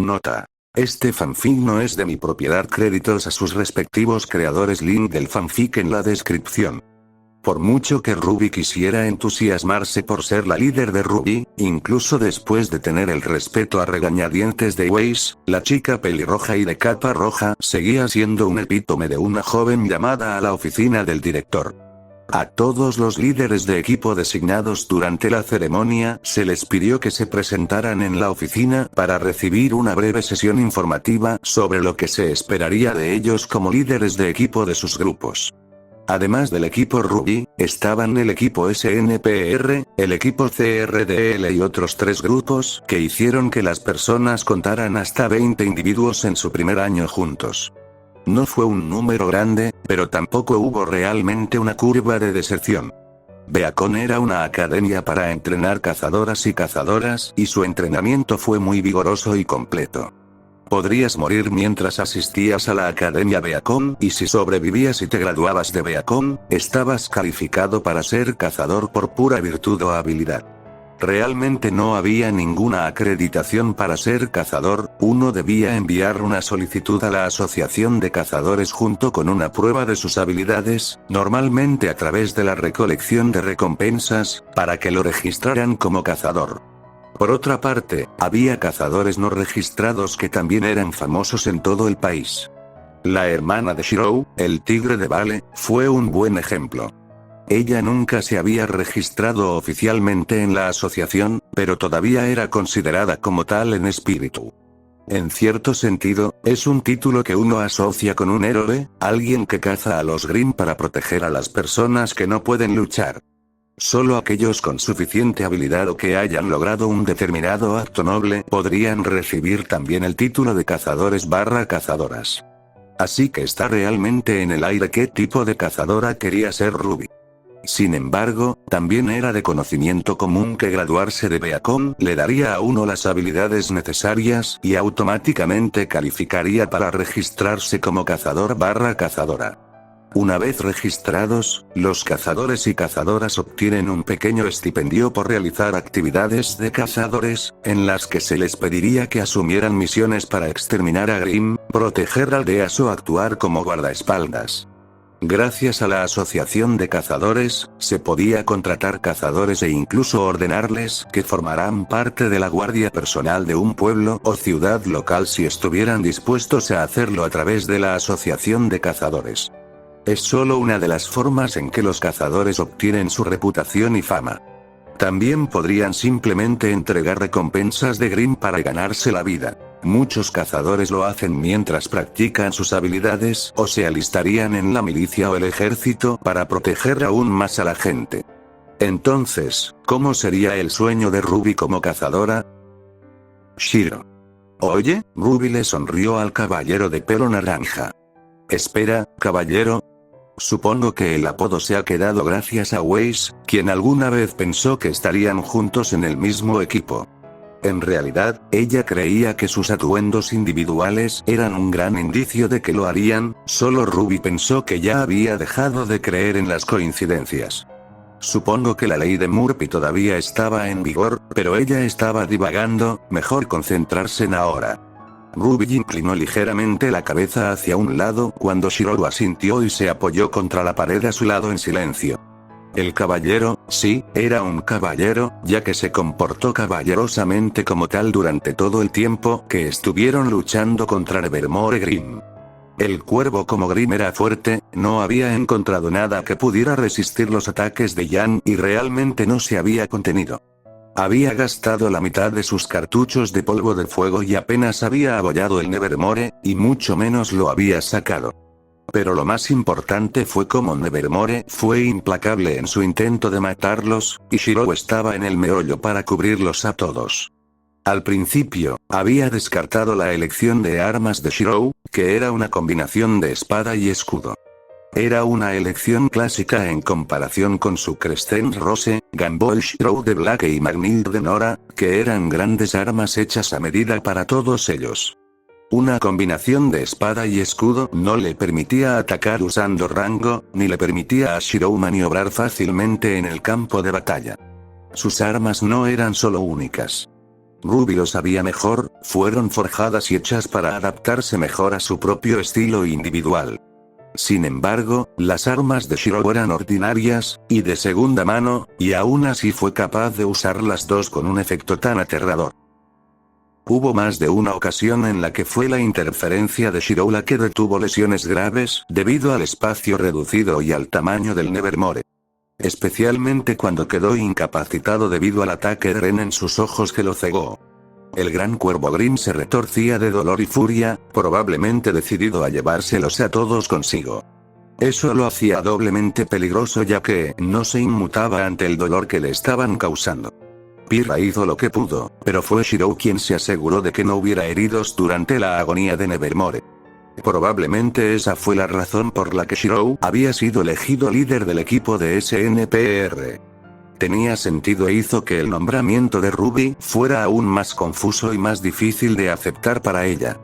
Nota. Este fanfic no es de mi propiedad. Créditos a sus respectivos creadores. Link del fanfic en la descripción. Por mucho que Ruby quisiera entusiasmarse por ser la líder de Ruby, incluso después de tener el respeto a regañadientes de Weiss, la chica pelirroja y de capa roja seguía siendo un epítome de una joven llamada a la oficina del director. A todos los líderes de equipo designados durante la ceremonia se les pidió que se presentaran en la oficina para recibir una breve sesión informativa sobre lo que se esperaría de ellos como líderes de equipo de sus grupos. Además del equipo Ruby, estaban el equipo SNPR, el equipo CRDL y otros 3 grupos que hicieron que las personas contaran hasta 20 individuos en su primer año juntos. No fue un número grande, pero tampoco hubo realmente una curva de deserción. Beacon era una academia para entrenar cazadoras y su entrenamiento fue muy vigoroso y completo. Podrías morir mientras asistías a la Academia Beacon, y si sobrevivías y te graduabas de Beacon, estabas calificado para ser cazador por pura virtud o habilidad. Realmente no había ninguna acreditación para ser cazador, uno debía enviar una solicitud a la Asociación de Cazadores junto con una prueba de sus habilidades, normalmente a través de la recolección de recompensas, para que lo registraran como cazador. Por otra parte, había cazadores no registrados que también eran famosos en todo el país. La hermana de Shirou, el tigre de Vale, fue un buen ejemplo. Ella nunca se había registrado oficialmente en la asociación, pero todavía era considerada como tal en espíritu. En cierto sentido, es un título que uno asocia con un héroe, alguien que caza a los Grimm para proteger a las personas que no pueden luchar. Solo aquellos con suficiente habilidad o que hayan logrado un determinado acto noble podrían recibir también el título de cazadores/cazadoras. Así que está realmente en el aire qué tipo de cazadora quería ser Ruby. Sin embargo, también era de conocimiento común que graduarse de Beacon le daría a uno las habilidades necesarias y automáticamente calificaría para registrarse como cazador/cazadora. Una vez registrados, los cazadores y cazadoras obtienen un pequeño estipendio por realizar actividades de cazadores, en las que se les pediría que asumieran misiones para exterminar a Grimm, proteger aldeas o actuar como guardaespaldas. Gracias a la asociación de cazadores, se podía contratar cazadores e incluso ordenarles que formarán parte de la guardia personal de un pueblo o ciudad local si estuvieran dispuestos a hacerlo a través de la asociación de cazadores. Es solo una de las formas en que los cazadores obtienen su reputación y fama. También podrían simplemente entregar recompensas de Grimm para ganarse la vida. Muchos cazadores lo hacen mientras practican sus habilidades o se alistarían en la milicia o el ejército para proteger aún más a la gente. Entonces, ¿cómo sería el sueño de Ruby como cazadora? Shiro. Oye, Ruby le sonrió al caballero de pelo naranja. Espera, caballero. Supongo que el apodo se ha quedado gracias a Weiss, quien alguna vez pensó que estarían juntos en el mismo equipo. En realidad, ella creía que sus atuendos individuales eran un gran indicio de que lo harían, solo Ruby pensó que ya había dejado de creer en las coincidencias. Supongo que la ley de Murphy todavía estaba en vigor, pero ella estaba divagando, mejor concentrarse en ahora. Ruby inclinó ligeramente la cabeza hacia un lado cuando Shirou asintió y se apoyó contra la pared a su lado en silencio. El caballero, sí, era un caballero, ya que se comportó caballerosamente como tal durante todo el tiempo que estuvieron luchando contra Nevermore Grimm. El cuervo como Grimm era fuerte, no había encontrado nada que pudiera resistir los ataques de Yan y realmente no se había contenido. Había gastado la mitad de sus cartuchos de polvo de fuego y apenas había abollado el Nevermore, y mucho menos lo había sacado. Pero lo más importante fue cómo Nevermore fue implacable en su intento de matarlos, y Shirou estaba en el meollo para cubrirlos a todos. Al principio, había descartado la elección de armas de Shirou, que era una combinación de espada y escudo. Era una elección clásica en comparación con su Crescent Rose, Gumball Shroud de Black y Magnhild de Nora, que eran grandes armas hechas a medida para todos ellos. Una combinación de espada y escudo no le permitía atacar usando rango, ni le permitía a Shirou maniobrar fácilmente en el campo de batalla. Sus armas no eran solo únicas. Ruby lo sabía mejor, fueron forjadas y hechas para adaptarse mejor a su propio estilo individual. Sin embargo, las armas de Shirou eran ordinarias, y de segunda mano, y aún así fue capaz de usar las dos con un efecto tan aterrador. Hubo más de una ocasión en la que fue la interferencia de Shirou la que detuvo lesiones graves, debido al espacio reducido y al tamaño del Nevermore. Especialmente cuando quedó incapacitado debido al ataque de Ren en sus ojos que lo cegó. El gran cuervo Grimm se retorcía de dolor y furia, probablemente decidido a llevárselos a todos consigo. Eso lo hacía doblemente peligroso ya que no se inmutaba ante el dolor que le estaban causando. Pirra hizo lo que pudo, pero fue Shirou quien se aseguró de que no hubiera heridos durante la agonía de Nevermore. Probablemente esa fue la razón por la que Shirou había sido elegido líder del equipo de SNPR. Tenía sentido e hizo que el nombramiento de Ruby fuera aún más confuso y más difícil de aceptar para ella.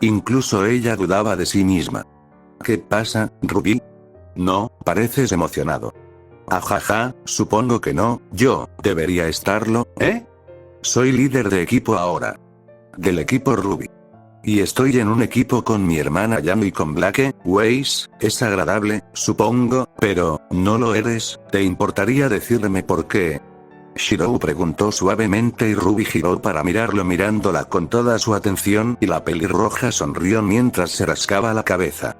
Incluso ella dudaba de sí misma. ¿Qué pasa, Ruby? No, pareces emocionado. Ajaja, supongo que no, yo, debería estarlo, ¿eh? Soy líder de equipo ahora. Del equipo Ruby. Y estoy en un equipo con mi hermana Yami y con Blake, Weiss, es agradable, supongo, pero, ¿no lo eres? ¿Te importaría decirme por qué? Shirou preguntó suavemente y Ruby giró para mirarlo mirándola con toda su atención y la pelirroja sonrió mientras se rascaba la cabeza.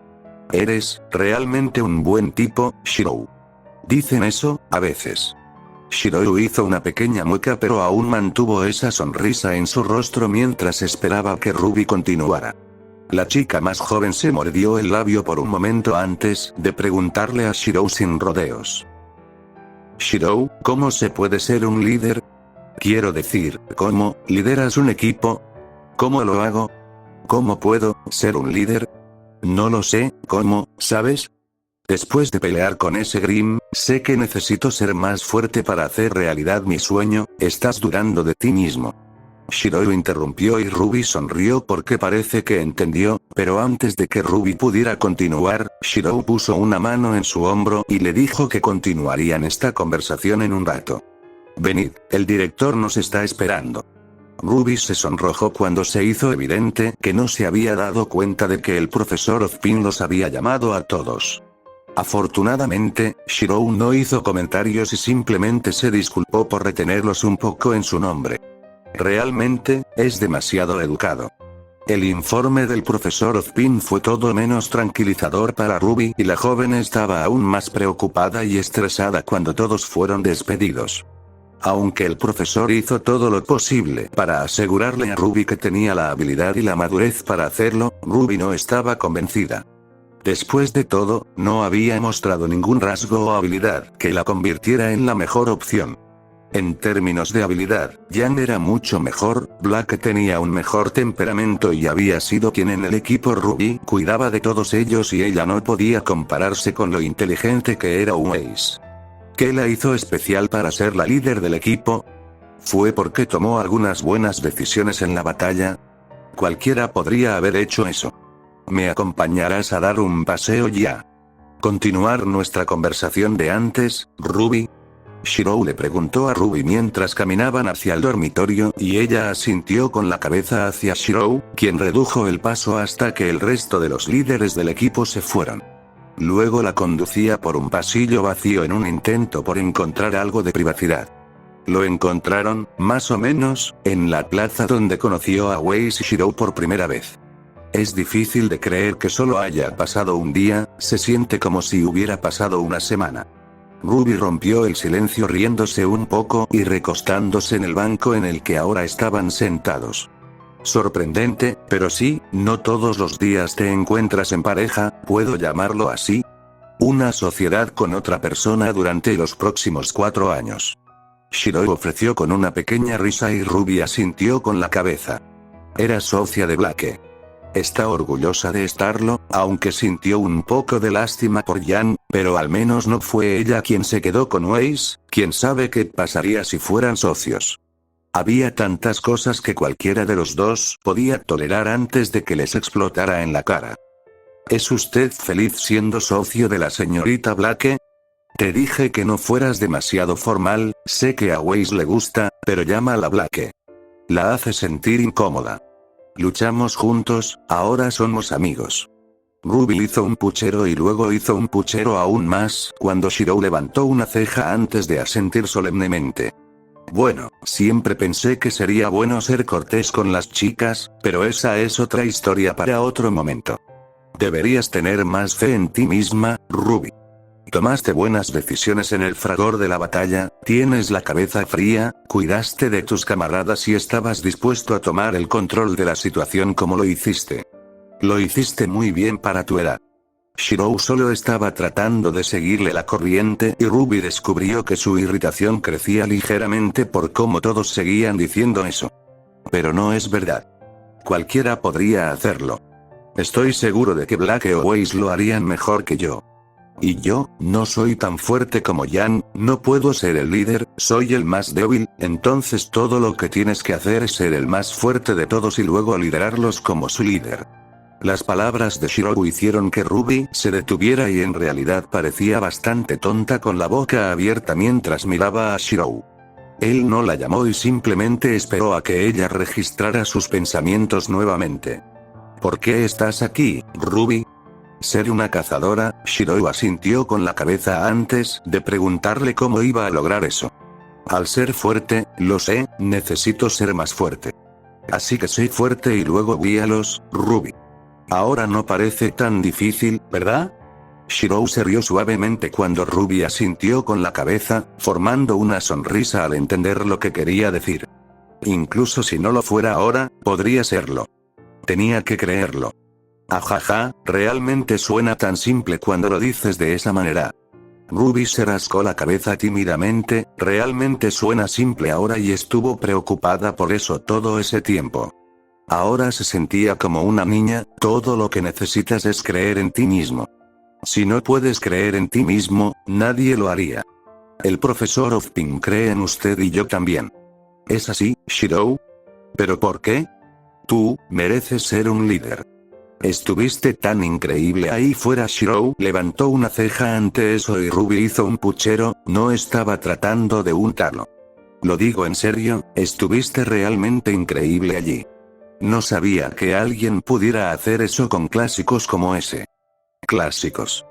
Eres, realmente un buen tipo, Shirou. Dicen eso, a veces. Shirou hizo una pequeña mueca pero aún mantuvo esa sonrisa en su rostro mientras esperaba que Ruby continuara. La chica más joven se mordió el labio por un momento antes de preguntarle a Shirou sin rodeos. Shirou, ¿cómo se puede ser un líder? Quiero decir, ¿cómo lideras un equipo? ¿Cómo lo hago? ¿Cómo puedo ser un líder? No lo sé, ¿cómo, sabes? Después de pelear con ese Grimm, sé que necesito ser más fuerte para hacer realidad mi sueño, estás dudando de ti mismo. Shirou interrumpió y Ruby sonrió porque parece que entendió, pero antes de que Ruby pudiera continuar, Shirou puso una mano en su hombro y le dijo que continuarían esta conversación en un rato. Venid, el director nos está esperando. Ruby se sonrojó cuando se hizo evidente que no se había dado cuenta de que el profesor Ozpin los había llamado a todos. Afortunadamente, Shirou no hizo comentarios y simplemente se disculpó por retenerlos un poco en su nombre. Realmente, es demasiado educado. El informe del profesor Ozpin fue todo menos tranquilizador para Ruby y la joven estaba aún más preocupada y estresada cuando todos fueron despedidos. Aunque el profesor hizo todo lo posible para asegurarle a Ruby que tenía la habilidad y la madurez para hacerlo, Ruby no estaba convencida. Después de todo, no había mostrado ningún rasgo o habilidad que la convirtiera en la mejor opción. En términos de habilidad, Jan era mucho mejor, Blake tenía un mejor temperamento y había sido quien en el equipo Ruby cuidaba de todos ellos y ella no podía compararse con lo inteligente que era Weiss. ¿Qué la hizo especial para ser la líder del equipo? ¿Fue porque tomó algunas buenas decisiones en la batalla? Cualquiera podría haber hecho eso. ¿Me acompañarás a dar un paseo ya? ¿Continuar nuestra conversación de antes, Ruby? Shirou le preguntó a Ruby mientras caminaban hacia el dormitorio y ella asintió con la cabeza hacia Shirou, quien redujo el paso hasta que el resto de los líderes del equipo se fueron. Luego la conducía por un pasillo vacío en un intento por encontrar algo de privacidad. Lo encontraron, más o menos, en la plaza donde conoció a Weiss y Shirou por primera vez. Es difícil de creer que solo haya pasado un día, se siente como si hubiera pasado una semana. Ruby rompió el silencio riéndose un poco y recostándose en el banco en el que ahora estaban sentados. Sorprendente, pero sí, no todos los días te encuentras en pareja, ¿puedo llamarlo así? Una sociedad con otra persona durante los próximos 4 años. Shirou ofreció con una pequeña risa y Ruby asintió con la cabeza. Era socia de Blake. Está orgullosa de estarlo, aunque sintió un poco de lástima por Jan, pero al menos no fue ella quien se quedó con Weiss, quién sabe qué pasaría si fueran socios. Había tantas cosas que cualquiera de los dos podía tolerar antes de que les explotara en la cara. ¿Es usted feliz siendo socio de la señorita Blake? Te dije que no fueras demasiado formal, sé que a Weiss le gusta, pero llámala Blake. La hace sentir incómoda. luchamos juntos, ahora somos amigos. Ruby hizo un puchero y luego hizo un puchero aún más, cuando Shirou levantó una ceja antes de asentir solemnemente. Bueno, siempre pensé que sería bueno ser cortés con las chicas, pero esa es otra historia para otro momento. Deberías tener más fe en ti misma, Ruby. Tomaste buenas decisiones en el fragor de la batalla, tienes la cabeza fría, cuidaste de tus camaradas y estabas dispuesto a tomar el control de la situación como lo hiciste. Lo hiciste muy bien para tu edad. Shirou solo estaba tratando de seguirle la corriente y Ruby descubrió que su irritación crecía ligeramente por cómo todos seguían diciendo eso. Pero no es verdad. Cualquiera podría hacerlo. Estoy seguro de que Black o Weiss lo harían mejor que yo. Y yo, no soy tan fuerte como Yan, no puedo ser el líder, soy el más débil, entonces todo lo que tienes que hacer es ser el más fuerte de todos y luego liderarlos como su líder. Las palabras de Shirou hicieron que Ruby se detuviera y en realidad parecía bastante tonta con la boca abierta mientras miraba a Shirou. Él no la llamó y simplemente esperó a que ella registrara sus pensamientos nuevamente. ¿Por qué estás aquí, Ruby? ¿Ser una cazadora? Shirou asintió con la cabeza antes de preguntarle cómo iba a lograr eso. Al ser fuerte, lo sé, necesito ser más fuerte. Así que soy fuerte y luego guíalos, Ruby. Ahora no parece tan difícil, ¿verdad? Shirou se rió suavemente cuando Ruby asintió con la cabeza, formando una sonrisa al entender lo que quería decir. Incluso si no lo fuera ahora, podría serlo. Tenía que creerlo. Ajaja, realmente suena tan simple cuando lo dices de esa manera. Ruby se rascó la cabeza tímidamente, realmente suena simple ahora y estuvo preocupada por eso todo ese tiempo. Ahora se sentía como una niña, todo lo que necesitas es creer en ti mismo. Si no puedes creer en ti mismo, nadie lo haría. El profesor Ozpin cree en usted y yo también. ¿Es así, Shirou? ¿Pero por qué? Tú, mereces ser un líder. Estuviste tan increíble ahí fuera. Shirou levantó una ceja ante eso y Ruby hizo un puchero, no estaba tratando de untarlo. Lo digo en serio, estuviste realmente increíble allí. No sabía que alguien pudiera hacer eso con clásicos como ese. Clásicos.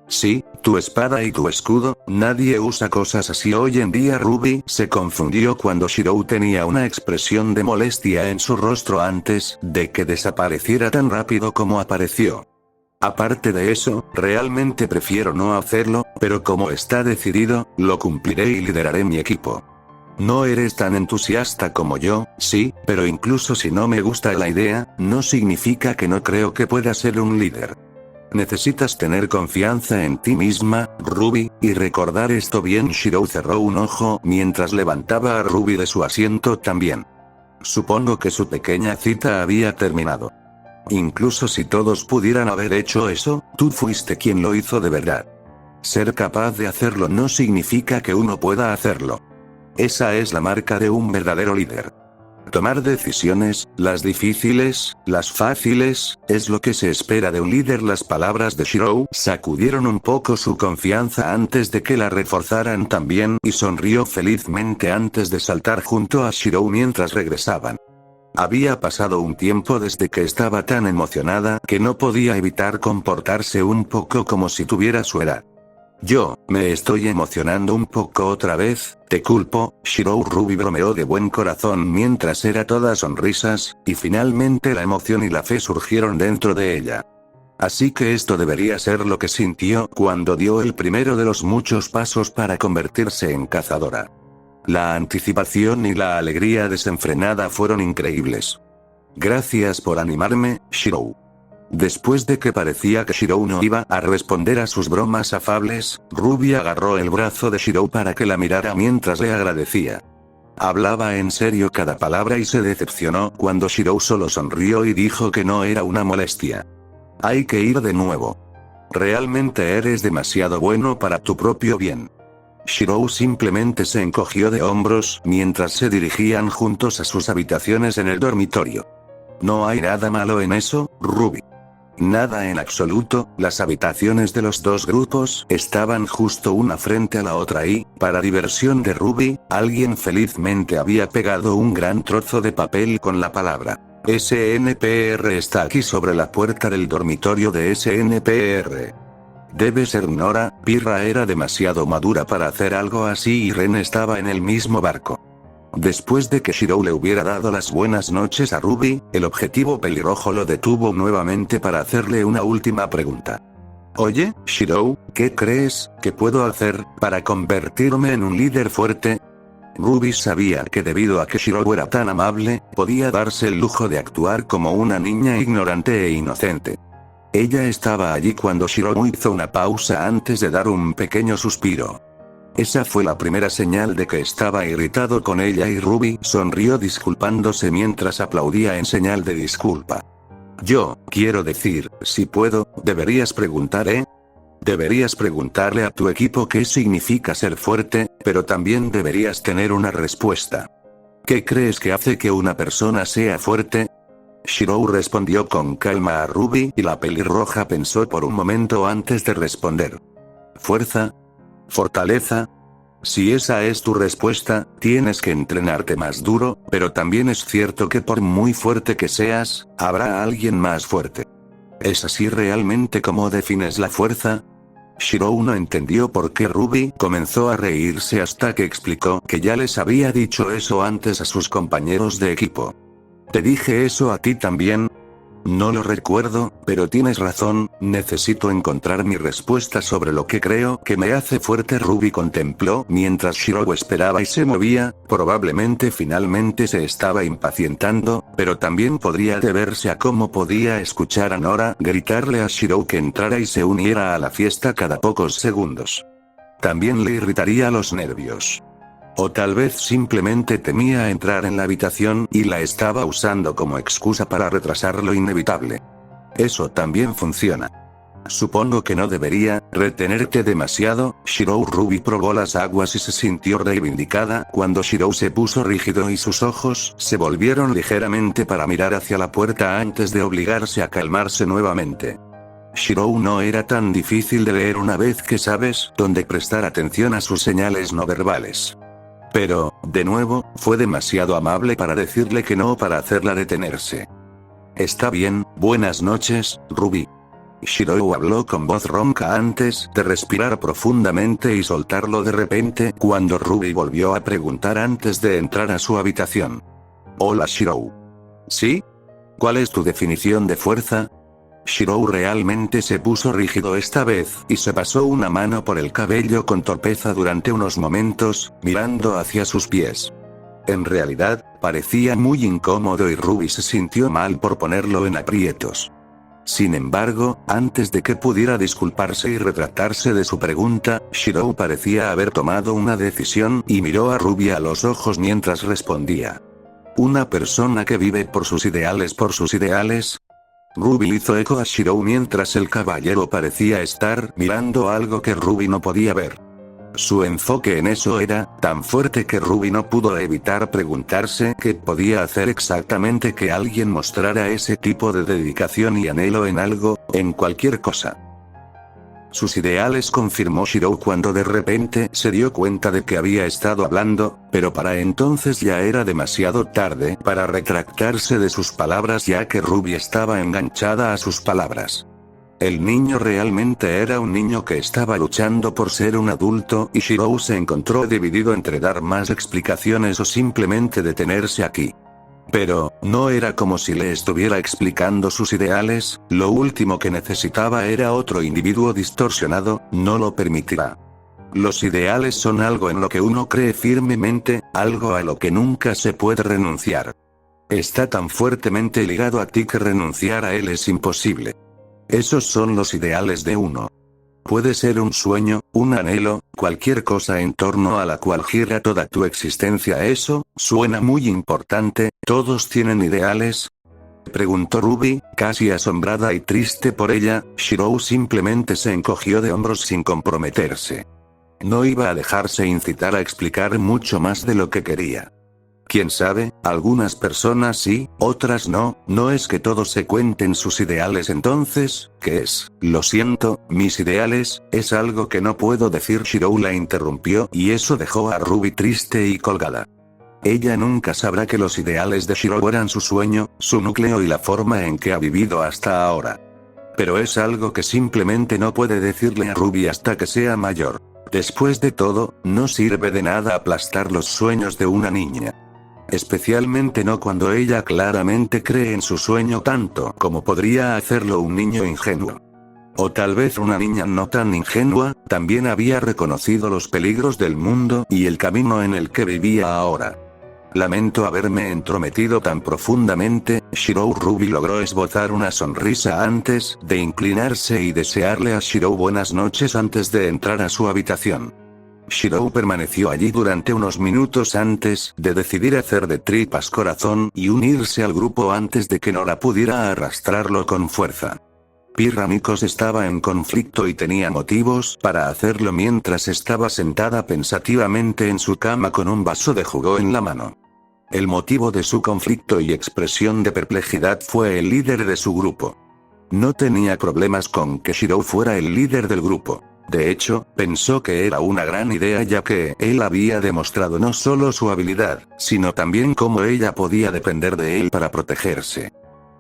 Sí, tu espada y tu escudo, nadie usa cosas así hoy en día. Ruby se confundió cuando Shirou tenía una expresión de molestia en su rostro antes de que desapareciera tan rápido como apareció. Aparte de eso, realmente prefiero no hacerlo, pero como está decidido, lo cumpliré y lideraré mi equipo. No eres tan entusiasta como yo, sí, pero incluso si no me gusta la idea, no significa que no creo que pueda ser un líder. Necesitas tener confianza en ti misma, Ruby, y recordar esto bien. Shirou cerró un ojo mientras levantaba a Ruby de su asiento también. Supongo que su pequeña cita había terminado. Incluso si todos pudieran haber hecho eso, tú fuiste quien lo hizo de verdad. Ser capaz de hacerlo no significa que uno pueda hacerlo. Esa es la marca de un verdadero líder. Tomar decisiones, las difíciles, las fáciles, es lo que se espera de un líder. Las palabras de Shirou sacudieron un poco su confianza antes de que la reforzaran también y sonrió felizmente antes de saltar junto a Shirou mientras regresaban. Había pasado un tiempo desde que estaba tan emocionada que no podía evitar comportarse un poco como si tuviera su edad. Yo, me estoy emocionando un poco otra vez, te culpo, Shirou. Ruby bromeó de buen corazón mientras era toda sonrisas, y finalmente la emoción y la fe surgieron dentro de ella. Así que esto debería ser lo que sintió cuando dio el primero de los muchos pasos para convertirse en cazadora. La anticipación y la alegría desenfrenada fueron increíbles. Gracias por animarme, Shirou. Después de que parecía que Shirou no iba a responder a sus bromas afables, Ruby agarró el brazo de Shirou para que la mirara mientras le agradecía. Hablaba en serio cada palabra y se decepcionó cuando Shirou solo sonrió y dijo que no era una molestia. Hay que ir de nuevo. Realmente eres demasiado bueno para tu propio bien. Shirou simplemente se encogió de hombros mientras se dirigían juntos a sus habitaciones en el dormitorio. No hay nada malo en eso, Ruby. Nada en absoluto. Las habitaciones de los dos grupos estaban justo una frente a la otra y, para diversión de Ruby, alguien felizmente había pegado un gran trozo de papel con la palabra SNPR está aquí sobre la puerta del dormitorio de SNPR. Debe ser Nora. Pirra era demasiado madura para hacer algo así y Ren estaba en el mismo barco. Después de que Shirou le hubiera dado las buenas noches a Ruby, el objetivo pelirrojo lo detuvo nuevamente para hacerle una última pregunta. Oye, Shirou, ¿qué crees que puedo hacer para convertirme en un líder fuerte? Ruby sabía que debido a que Shirou era tan amable, podía darse el lujo de actuar como una niña ignorante e inocente. Ella estaba allí cuando Shirou hizo una pausa antes de dar un pequeño suspiro. Esa fue la primera señal de que estaba irritado con ella y Ruby sonrió disculpándose mientras aplaudía en señal de disculpa. Yo, quiero decir, si puedo, deberías preguntar, ¿eh? Deberías preguntarle a tu equipo qué significa ser fuerte, pero también deberías tener una respuesta. ¿Qué crees que hace que una persona sea fuerte? Shirou respondió con calma a Ruby y la pelirroja pensó por un momento antes de responder. ¿Fuerza? ¿Fortaleza? Si esa es tu respuesta, tienes que entrenarte más duro, pero también es cierto que por muy fuerte que seas, habrá alguien más fuerte. ¿Es así realmente como defines la fuerza? Shirou no entendió por qué Ruby comenzó a reírse hasta que explicó que ya les había dicho eso antes a sus compañeros de equipo. ¿Te dije eso a ti también? No lo recuerdo, pero tienes razón, necesito encontrar mi respuesta sobre lo que creo que me hace fuerte. Ruby contempló mientras Shirou esperaba y se movía, probablemente finalmente se estaba impacientando, pero también podría deberse a cómo podía escuchar a Nora gritarle a Shirou que entrara y se uniera a la fiesta cada pocos segundos. También le irritaría los nervios. O tal vez simplemente temía entrar en la habitación y la estaba usando como excusa para retrasar lo inevitable. Eso también funciona. Supongo que no debería retenerte demasiado. Shirou. Ruby probó las aguas y se sintió reivindicada cuando Shirou se puso rígido y sus ojos se volvieron ligeramente para mirar hacia la puerta antes de obligarse a calmarse nuevamente. Shirou no era tan difícil de leer una vez que sabes dónde prestar atención a sus señales no verbales. Pero, de nuevo, fue demasiado amable para decirle que no o para hacerla detenerse. Está bien, buenas noches, Ruby. Shirou habló con voz ronca antes de respirar profundamente y soltarlo de repente cuando Ruby volvió a preguntar antes de entrar a su habitación. Hola Shirou. ¿Sí? ¿Cuál es tu definición de fuerza? Shirou realmente se puso rígido esta vez y se pasó una mano por el cabello con torpeza durante unos momentos, mirando hacia sus pies. En realidad, parecía muy incómodo y Ruby se sintió mal por ponerlo en aprietos. Sin embargo, antes de que pudiera disculparse y retractarse de su pregunta, Shirou parecía haber tomado una decisión y miró a Ruby a los ojos mientras respondía. ¿Una persona que vive por sus ideales por sus ideales? Ruby hizo eco a Shirou mientras el caballero parecía estar mirando algo que Ruby no podía ver. Su enfoque en eso era tan fuerte que Ruby no pudo evitar preguntarse qué podía hacer exactamente que alguien mostrara ese tipo de dedicación y anhelo en algo, en cualquier cosa. Sus ideales, confirmó Shirou cuando de repente se dio cuenta de que había estado hablando, pero para entonces ya era demasiado tarde para retractarse de sus palabras ya que Ruby estaba enganchada a sus palabras. El niño realmente era un niño que estaba luchando por ser un adulto y Shirou se encontró dividido entre dar más explicaciones o simplemente detenerse aquí. Pero, no era como si le estuviera explicando sus ideales, lo último que necesitaba era otro individuo distorsionado, no lo permitirá. Los ideales son algo en lo que uno cree firmemente, algo a lo que nunca se puede renunciar. Está tan fuertemente ligado a ti que renunciar a él es imposible. Esos son los ideales de uno. Puede ser un sueño, un anhelo, cualquier cosa en torno a la cual gira toda tu existencia. Eso, suena muy importante, ¿todos tienen ideales? Preguntó Ruby, casi asombrada y triste por ella. Shirou simplemente se encogió de hombros sin comprometerse. No iba a dejarse incitar a explicar mucho más de lo que quería. Quién sabe, algunas personas sí, otras no, no es que todos se cuenten sus ideales entonces, ¿qué es? Lo siento, mis ideales, es algo que no puedo decir. Shirou la interrumpió y eso dejó a Ruby triste y colgada. Ella nunca sabrá que los ideales de Shirou eran su sueño, su núcleo y la forma en que ha vivido hasta ahora. Pero es algo que simplemente no puede decirle a Ruby hasta que sea mayor. Después de todo, no sirve de nada aplastar los sueños de una niña. Especialmente no cuando ella claramente cree en su sueño tanto como podría hacerlo un niño ingenuo. O tal vez una niña no tan ingenua, también había reconocido los peligros del mundo y el camino en el que vivía ahora. Lamento haberme entrometido tan profundamente. Shirou. Ruby logró esbozar una sonrisa antes de inclinarse y desearle a Shirou buenas noches antes de entrar a su habitación. Shirou permaneció allí durante unos minutos antes de decidir hacer de tripas corazón y unirse al grupo antes de que Nora pudiera arrastrarlo con fuerza. Pirra Nikos estaba en conflicto y tenía motivos para hacerlo mientras estaba sentada pensativamente en su cama con un vaso de jugo en la mano. El motivo de su conflicto y expresión de perplejidad fue el líder de su grupo. No tenía problemas con que Shirou fuera el líder del grupo. De hecho, pensó que era una gran idea ya que él había demostrado no solo su habilidad, sino también cómo ella podía depender de él para protegerse.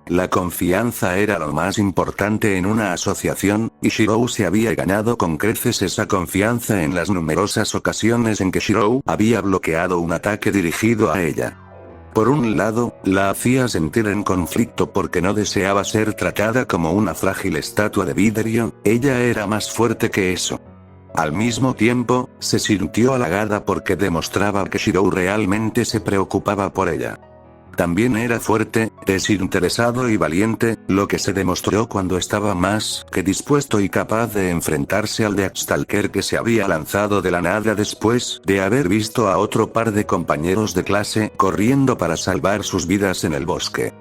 La confianza era lo más importante en una asociación, y Shirou se había ganado con creces esa confianza en las numerosas ocasiones en que Shirou había bloqueado un ataque dirigido a ella. Por un lado, la hacía sentir en conflicto porque no deseaba ser tratada como una frágil estatua de vidrio, ella era más fuerte que eso. Al mismo tiempo, se sintió halagada porque demostraba que Shirou realmente se preocupaba por ella. También era fuerte, desinteresado y valiente, lo que se demostró cuando estaba más que dispuesto y capaz de enfrentarse al Deathstalker que se había lanzado de la nada después de haber visto a otro par de compañeros de clase corriendo para salvar sus vidas en el bosque.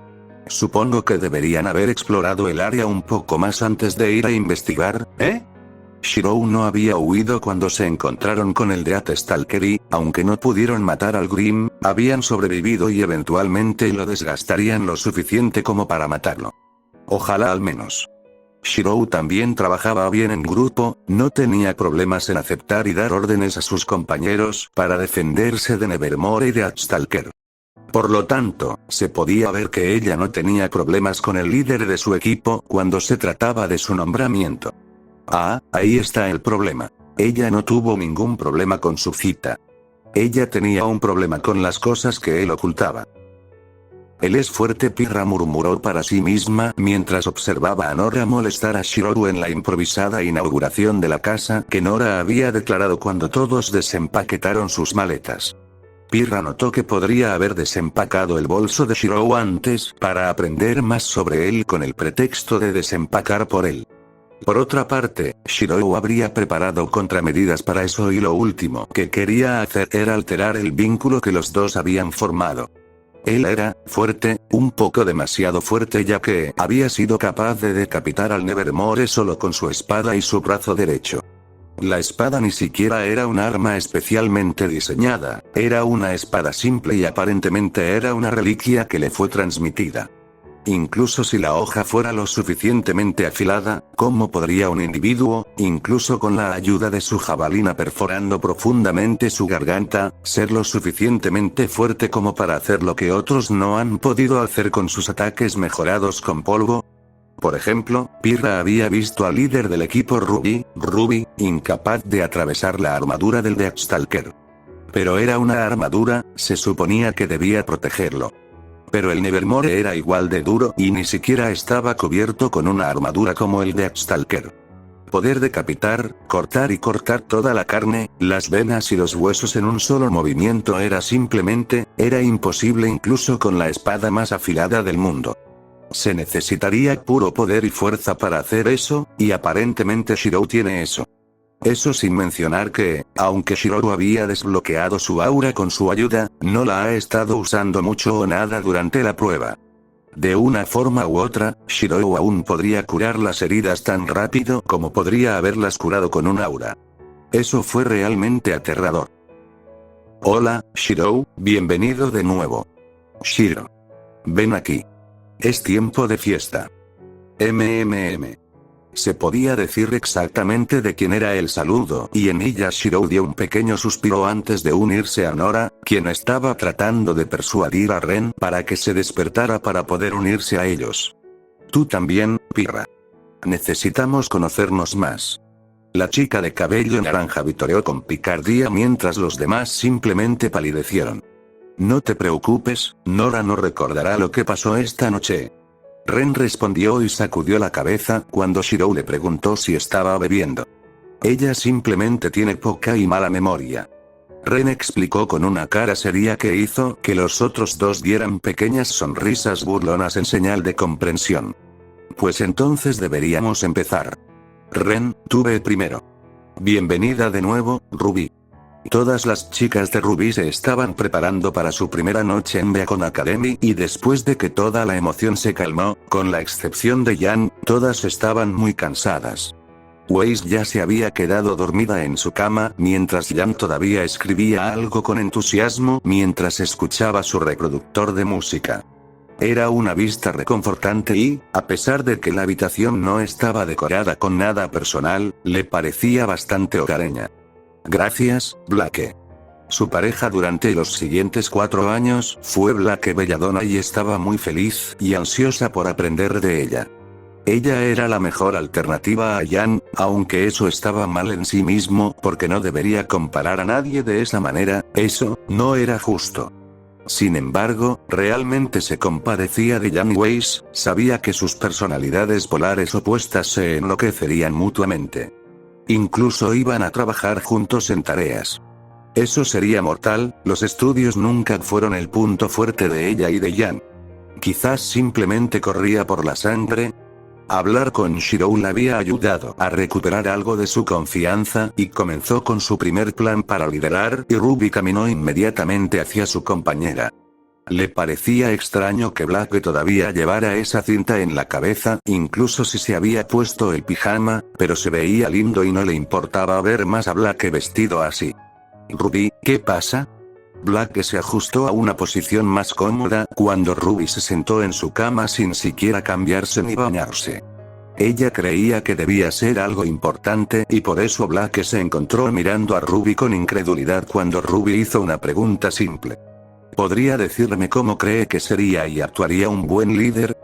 Supongo que deberían haber explorado el área un poco más antes de ir a investigar, ¿eh? Shirou no había huido cuando se encontraron con el Deathstalker y, aunque no pudieron matar al Grimm, habían sobrevivido y eventualmente lo desgastarían lo suficiente como para matarlo. Ojalá al menos. Shirou también trabajaba bien en grupo, no tenía problemas en aceptar y dar órdenes a sus compañeros para defenderse de Nevermore y Deathstalker. Por lo tanto, se podía ver que ella no tenía problemas con el líder de su equipo cuando se trataba de su nombramiento. Ah, ahí está el problema. Ella no tuvo ningún problema con su cita. Ella tenía un problema con las cosas que él ocultaba. Él es fuerte, Pirra murmuró para sí misma mientras observaba a Nora molestar a Shirou en la improvisada inauguración de la casa que Nora había declarado cuando todos desempaquetaron sus maletas. Pirra notó que podría haber desempacado el bolso de Shirou antes para aprender más sobre él con el pretexto de desempacar por él. Por otra parte, Shirou habría preparado contramedidas para eso y lo último que quería hacer era alterar el vínculo que los dos habían formado. Él era fuerte, un poco demasiado fuerte ya que había sido capaz de decapitar al Nevermore solo con su espada y su brazo derecho. La espada ni siquiera era un arma especialmente diseñada, era una espada simple y aparentemente era una reliquia que le fue transmitida. Incluso si la hoja fuera lo suficientemente afilada, ¿cómo podría un individuo, incluso con la ayuda de su jabalina perforando profundamente su garganta, ser lo suficientemente fuerte como para hacer lo que otros no han podido hacer con sus ataques mejorados con polvo? Por ejemplo, Pirra había visto al líder del equipo Ruby, incapaz de atravesar la armadura del Deathstalker. Pero era una armadura, se suponía que debía protegerlo. Pero el Nevermore era igual de duro y ni siquiera estaba cubierto con una armadura como el Deathstalker. Poder decapitar, cortar y cortar toda la carne, las venas y los huesos en un solo movimiento era imposible incluso con la espada más afilada del mundo. Se necesitaría puro poder y fuerza para hacer eso, y aparentemente Shirou tiene eso. Eso sin mencionar que, aunque Shirou había desbloqueado su aura con su ayuda, no la ha estado usando mucho o nada durante la prueba. De una forma u otra, Shirou aún podría curar las heridas tan rápido como podría haberlas curado con un aura. Eso fue realmente aterrador. Hola, Shirou, bienvenido de nuevo. Shiro. Ven aquí. Es tiempo de fiesta. Se podía decir exactamente de quién era el saludo, y en ella Shirou dio un pequeño suspiro antes de unirse a Nora, quien estaba tratando de persuadir a Ren para que se despertara para poder unirse a ellos. Tú también, Pirra. Necesitamos conocernos más. La chica de cabello naranja vitoreó con picardía mientras los demás simplemente palidecieron. No te preocupes, Nora no recordará lo que pasó esta noche. Ren respondió y sacudió la cabeza cuando Shirou le preguntó si estaba bebiendo. Ella simplemente tiene poca y mala memoria. Ren explicó con una cara seria que hizo que los otros dos dieran pequeñas sonrisas burlonas en señal de comprensión. Pues entonces deberíamos empezar. Ren, tú ve primero. Bienvenida de nuevo, Ruby. Todas las chicas de Ruby se estaban preparando para su primera noche en Beacon Academy y después de que toda la emoción se calmó, con la excepción de Yan, todas estaban muy cansadas. Weiss ya se había quedado dormida en su cama mientras Yan todavía escribía algo con entusiasmo mientras escuchaba su reproductor de música. Era una vista reconfortante y, a pesar de que la habitación no estaba decorada con nada personal, le parecía bastante hogareña. Gracias, Blake. Su pareja durante los siguientes 4 años fue Blake Belladonna y estaba muy feliz y ansiosa por aprender de ella. Ella era la mejor alternativa a Yan, aunque eso estaba mal en sí mismo porque no debería comparar a nadie de esa manera, eso no era justo. Sin embargo, realmente se compadecía de Yan y Weiss, sabía que sus personalidades polares opuestas se enloquecerían mutuamente. Incluso iban a trabajar juntos en tareas. Eso sería mortal, los estudios nunca fueron el punto fuerte de ella y de Yan. Quizás simplemente corría por la sangre. Hablar con Shirou le había ayudado a recuperar algo de su confianza y comenzó con su primer plan para liderar y Ruby caminó inmediatamente hacia su compañera. Le parecía extraño que Blake todavía llevara esa cinta en la cabeza, incluso si se había puesto el pijama, pero se veía lindo y no le importaba ver más a Blake vestido así. Ruby, ¿qué pasa? Blake se ajustó a una posición más cómoda cuando Ruby se sentó en su cama sin siquiera cambiarse ni bañarse. Ella creía que debía ser algo importante y por eso Blake se encontró mirando a Ruby con incredulidad cuando Ruby hizo una pregunta simple. ¿Podría decirme cómo cree que sería y actuaría un buen líder?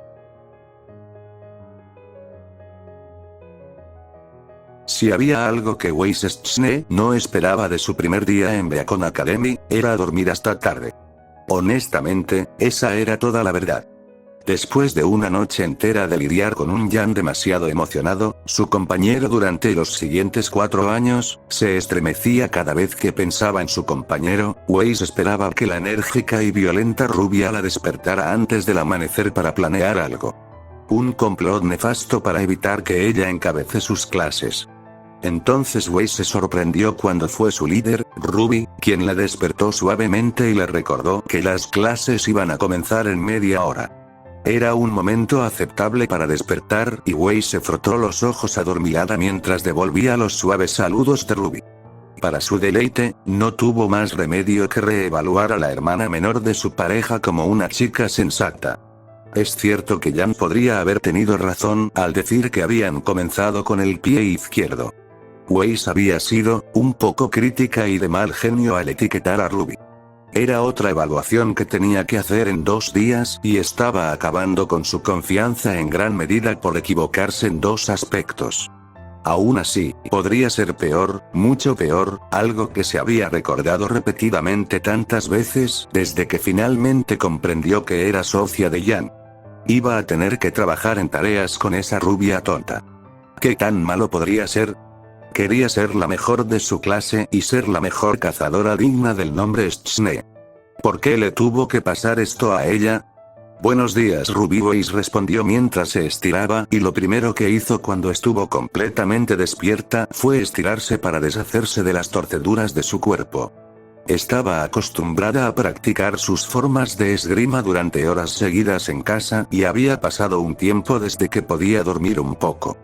Si había algo que Weiss Schne no esperaba de su primer día en Beacon Academy, era dormir hasta tarde. Honestamente, esa era toda la verdad. Después de una noche entera de lidiar con un Yan demasiado emocionado, su compañero durante los siguientes 4 años, se estremecía cada vez que pensaba en su compañero. Weiss esperaba que la enérgica y violenta rubia la despertara antes del amanecer para planear algo. Un complot nefasto para evitar que ella encabece sus clases. Entonces Weiss se sorprendió cuando fue su líder, Ruby, quien la despertó suavemente y le recordó que las clases iban a comenzar en media hora. Era un momento aceptable para despertar y Weiss se frotó los ojos adormilada mientras devolvía los suaves saludos de Ruby. Para su deleite, no tuvo más remedio que reevaluar a la hermana menor de su pareja como una chica sensata. Es cierto que Yan podría haber tenido razón al decir que habían comenzado con el pie izquierdo. Weiss había sido un poco crítica y de mal genio al etiquetar a Ruby. Era otra evaluación que tenía que hacer en 2 días y estaba acabando con su confianza en gran medida por equivocarse en 2 aspectos. Aún así, podría ser peor, mucho peor, algo que se había recordado repetidamente tantas veces desde que finalmente comprendió que era socia de Yan. Iba a tener que trabajar en tareas con esa rubia tonta. ¿Qué tan malo podría ser? Quería ser la mejor de su clase y ser la mejor cazadora digna del nombre Schne. ¿Por qué le tuvo que pasar esto a ella? Buenos días, Ruby. Weiss respondió mientras se estiraba y lo primero que hizo cuando estuvo completamente despierta fue estirarse para deshacerse de las torceduras de su cuerpo. Estaba acostumbrada a practicar sus formas de esgrima durante horas seguidas en casa y había pasado un tiempo desde que podía dormir un poco.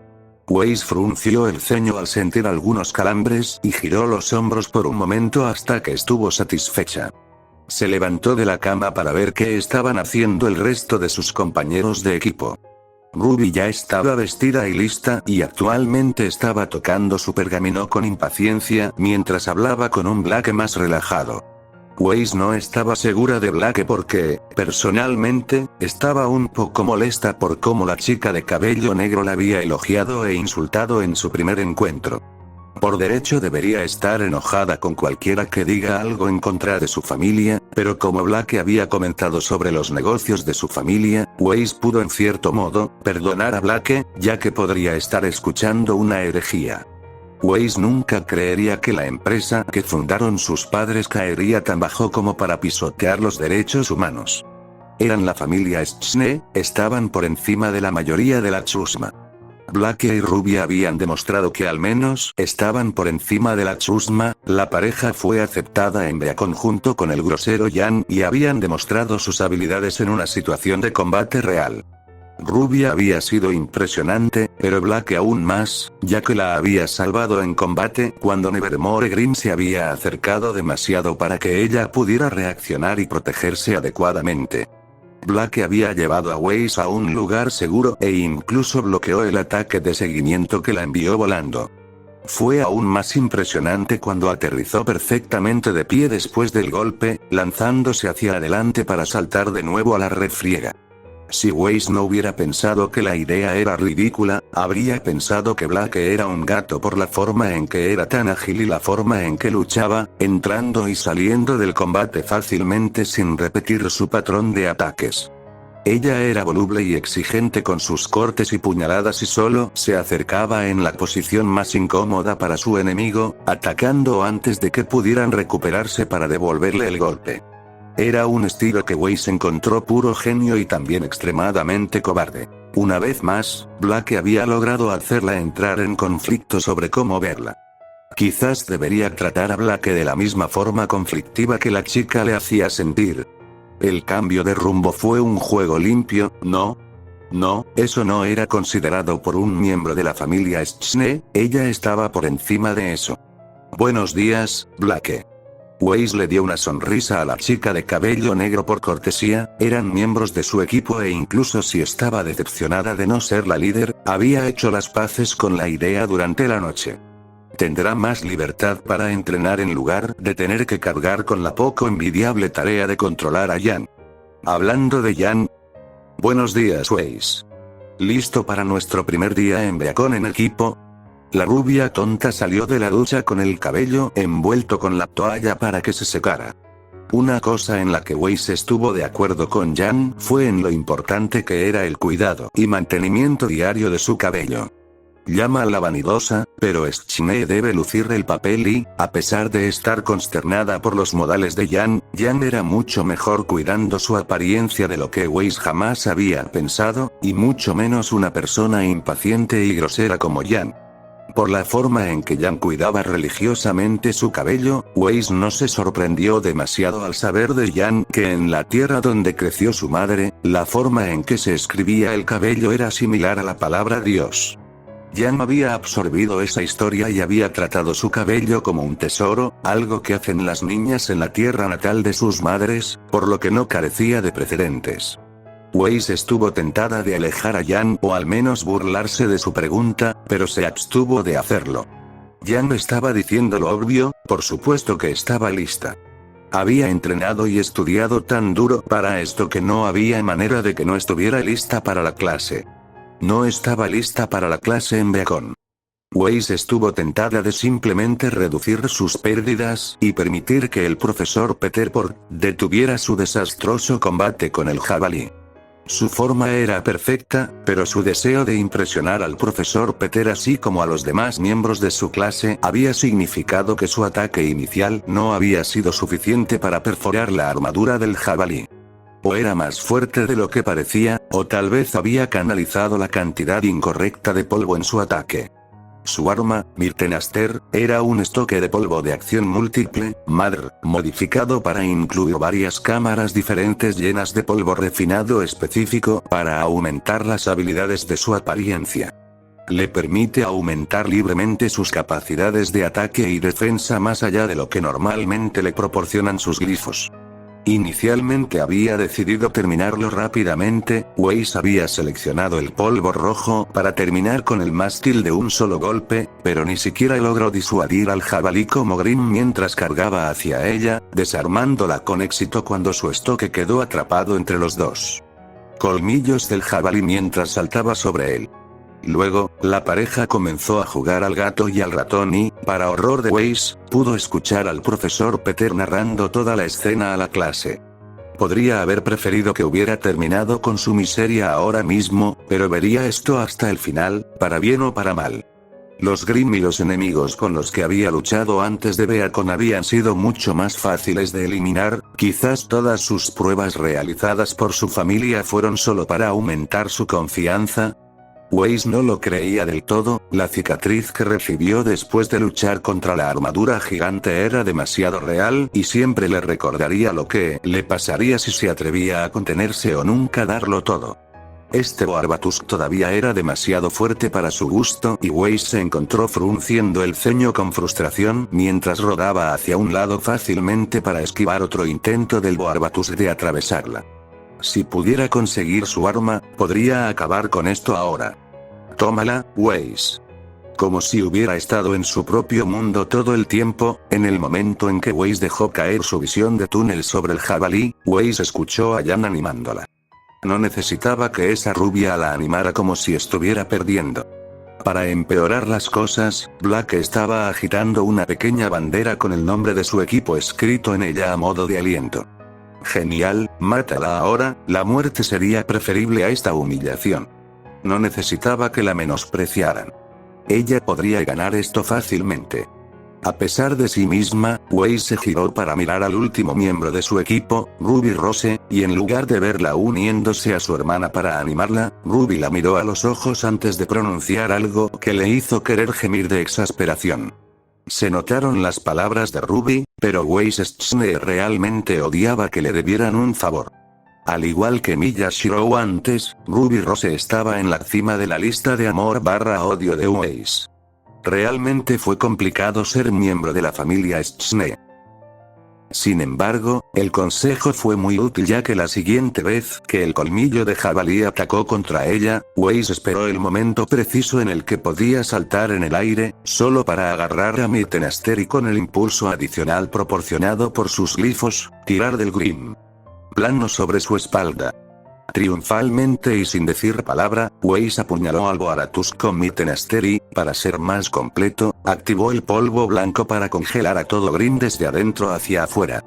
Weiss frunció el ceño al sentir algunos calambres y giró los hombros por un momento hasta que estuvo satisfecha. Se levantó de la cama para ver qué estaban haciendo el resto de sus compañeros de equipo. Ruby ya estaba vestida y lista y actualmente estaba tocando su pergamino con impaciencia mientras hablaba con un Blake más relajado. Weiss no estaba segura de Blake porque, personalmente, estaba un poco molesta por cómo la chica de cabello negro la había elogiado e insultado en su primer encuentro. Por derecho debería estar enojada con cualquiera que diga algo en contra de su familia, pero como Blake había comentado sobre los negocios de su familia, Weiss pudo en cierto modo, perdonar a Blake, ya que podría estar escuchando una herejía. Weiss nunca creería que la empresa que fundaron sus padres caería tan bajo como para pisotear los derechos humanos. Eran la familia Schne, estaban por encima de la mayoría de la chusma. Blake y Ruby habían demostrado que al menos estaban por encima de la chusma, la pareja fue aceptada en Beacon junto con el grosero Jan y habían demostrado sus habilidades en una situación de combate real. Ruby había sido impresionante, pero Blake aún más, ya que la había salvado en combate cuando Nevermore Green se había acercado demasiado para que ella pudiera reaccionar y protegerse adecuadamente. Blake había llevado a Weiss a un lugar seguro e incluso bloqueó el ataque de seguimiento que la envió volando. Fue aún más impresionante cuando aterrizó perfectamente de pie después del golpe, lanzándose hacia adelante para saltar de nuevo a la refriega. Si Weiss no hubiera pensado que la idea era ridícula, habría pensado que Blake era un gato por la forma en que era tan ágil y la forma en que luchaba, entrando y saliendo del combate fácilmente sin repetir su patrón de ataques. Ella era voluble y exigente con sus cortes y puñaladas y solo se acercaba en la posición más incómoda para su enemigo, atacando antes de que pudieran recuperarse para devolverle el golpe. Era un estilo que Weiss encontró puro genio y también extremadamente cobarde. Una vez más, Blake había logrado hacerla entrar en conflicto sobre cómo verla. Quizás debería tratar a Blake de la misma forma conflictiva que la chica le hacía sentir. El cambio de rumbo fue un juego limpio, ¿no? No, eso no era considerado por un miembro de la familia Schne, ella estaba por encima de eso. Buenos días, Blake. Weiss le dio una sonrisa a la chica de cabello negro por cortesía, eran miembros de su equipo e incluso si estaba decepcionada de no ser la líder, había hecho las paces con la idea durante la noche. Tendrá más libertad para entrenar en lugar de tener que cargar con la poco envidiable tarea de controlar a Jan. Hablando de Jan. Buenos días, Weiss. ¿Listo para nuestro primer día en Beacon en equipo? La rubia tonta salió de la ducha con el cabello envuelto con la toalla para que se secara. Una cosa en la que Weiss estuvo de acuerdo con Jan fue en lo importante que era el cuidado y mantenimiento diario de su cabello. Llama a la vanidosa, pero Schne debe lucir el papel y, a pesar de estar consternada por los modales de Jan era mucho mejor cuidando su apariencia de lo que Weiss jamás había pensado, y mucho menos una persona impaciente y grosera como Jan. Por la forma en que Jan cuidaba religiosamente su cabello, Weiss no se sorprendió demasiado al saber de Jan que en la tierra donde creció su madre, la forma en que se escribía el cabello era similar a la palabra Dios. Jan había absorbido esa historia y había tratado su cabello como un tesoro, algo que hacen las niñas en la tierra natal de sus madres, por lo que no carecía de precedentes. Weiss estuvo tentada de alejar a Jan o al menos burlarse de su pregunta, pero se abstuvo de hacerlo. Jan estaba diciendo lo obvio, por supuesto que estaba lista. Había entrenado y estudiado tan duro para esto que no había manera de que no estuviera lista para la clase. No estaba lista para la clase en Beacon. Weiss estuvo tentada de simplemente reducir sus pérdidas y permitir que el profesor Peterport detuviera su desastroso combate con el jabalí. Su forma era perfecta, pero su deseo de impresionar al profesor Peter así como a los demás miembros de su clase había significado que su ataque inicial no había sido suficiente para perforar la armadura del jabalí. O era más fuerte de lo que parecía, o tal vez había canalizado la cantidad incorrecta de polvo en su ataque. Su arma, Mirtenaster, era un estoque de polvo de acción múltiple, MADR, modificado para incluir varias cámaras diferentes llenas de polvo refinado específico para aumentar las habilidades de su apariencia. Le permite aumentar libremente sus capacidades de ataque y defensa más allá de lo que normalmente le proporcionan sus glifos. Inicialmente había decidido terminarlo rápidamente. Weiss había seleccionado el polvo rojo para terminar con el mástil de un solo golpe, pero ni siquiera logró disuadir al jabalí como Grimm mientras cargaba hacia ella, desarmándola con éxito cuando su estoque quedó atrapado entre los dos colmillos del jabalí mientras saltaba sobre él. Luego, la pareja comenzó a jugar al gato y al ratón y, para horror de Weiss, pudo escuchar al profesor Peter narrando toda la escena a la clase. Podría haber preferido que hubiera terminado con su miseria ahora mismo, pero vería esto hasta el final, para bien o para mal. Los Grimm y los enemigos con los que había luchado antes de Beacon habían sido mucho más fáciles de eliminar. Quizás todas sus pruebas realizadas por su familia fueron solo para aumentar su confianza. Weiss no lo creía del todo. La cicatriz que recibió después de luchar contra la armadura gigante era demasiado real y siempre le recordaría lo que le pasaría si se atrevía a contenerse o nunca darlo todo. Este Boarbatus todavía era demasiado fuerte para su gusto y Weiss se encontró frunciendo el ceño con frustración mientras rodaba hacia un lado fácilmente para esquivar otro intento del Boarbatus de atravesarla. Si pudiera conseguir su arma, podría acabar con esto ahora. Tómala, Weiss. Como si hubiera estado en su propio mundo todo el tiempo, en el momento en que Weiss dejó caer su visión de túnel sobre el jabalí, Weiss escuchó a Jan animándola. No necesitaba que esa rubia la animara como si estuviera perdiendo. Para empeorar las cosas, Black estaba agitando una pequeña bandera con el nombre de su equipo escrito en ella a modo de aliento. Genial, mátala ahora, la muerte sería preferible a esta humillación. No necesitaba que la menospreciaran. Ella podría ganar esto fácilmente. A pesar de sí misma, Weiss se giró para mirar al último miembro de su equipo, Ruby Rose, y en lugar de verla uniéndose a su hermana para animarla, Ruby la miró a los ojos antes de pronunciar algo que le hizo querer gemir de exasperación. Se notaron las palabras de Ruby, pero Weiss realmente odiaba que le debieran un favor. Al igual que Milla Shirou antes, Ruby Rose estaba en la cima de la lista de amor/odio de Weiss. Realmente fue complicado ser miembro de la familia Schne. Sin embargo, el consejo fue muy útil ya que la siguiente vez que el colmillo de jabalí atacó contra ella, Weiss esperó el momento preciso en el que podía saltar en el aire, solo para agarrar a Mittenaster y con el impulso adicional proporcionado por sus glifos, tirar del Grimm plano sobre su espalda. Triunfalmente y sin decir palabra, Weiss apuñaló al Boarbatus con Mittenaster y, para ser más completo, activó el polvo blanco para congelar a todo Grimm desde adentro hacia afuera.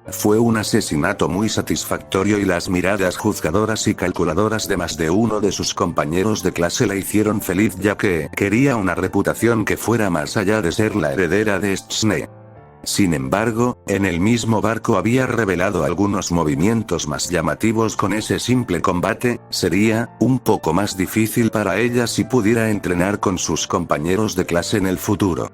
Fue un asesinato muy satisfactorio y las miradas juzgadoras y calculadoras de más de uno de sus compañeros de clase la hicieron feliz ya que quería una reputación que fuera más allá de ser la heredera de Schne. Sin embargo, en el mismo barco había revelado algunos movimientos más llamativos con ese simple combate. Sería un poco más difícil para ella si pudiera entrenar con sus compañeros de clase en el futuro.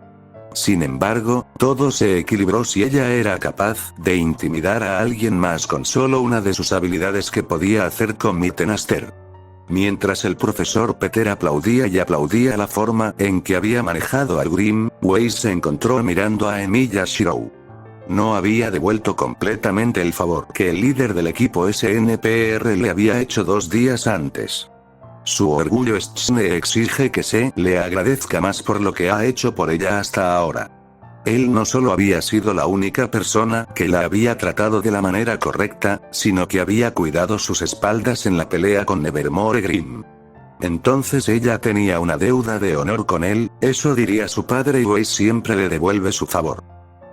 Sin embargo, todo se equilibró si ella era capaz de intimidar a alguien más con solo una de sus habilidades que podía hacer con Mittenaster. Mientras el profesor Peter aplaudía y aplaudía la forma en que había manejado al Grimm, Weiss se encontró mirando a Emilia Shirou. No había devuelto completamente el favor que el líder del equipo SNPR le había hecho 2 días antes. Su orgullo Schne exige que se le agradezca más por lo que ha hecho por ella hasta ahora. Él no solo había sido la única persona que la había tratado de la manera correcta, sino que había cuidado sus espaldas en la pelea con Nevermore Grimm. Entonces ella tenía una deuda de honor con él, eso diría su padre y Weiss siempre le devuelve su favor.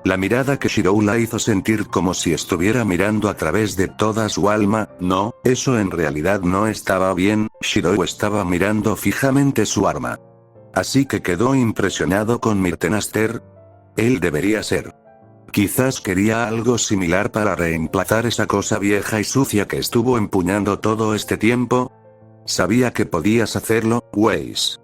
La mirada que Shirou la hizo sentir como si estuviera mirando a través de toda su alma. No, eso en realidad no estaba bien. Shirou estaba mirando fijamente su arma. Así que quedó impresionado con Mittenaster. Él debería ser. Quizás quería algo similar para reemplazar esa cosa vieja y sucia que estuvo empuñando todo este tiempo. Sabía que podías hacerlo, Weiss.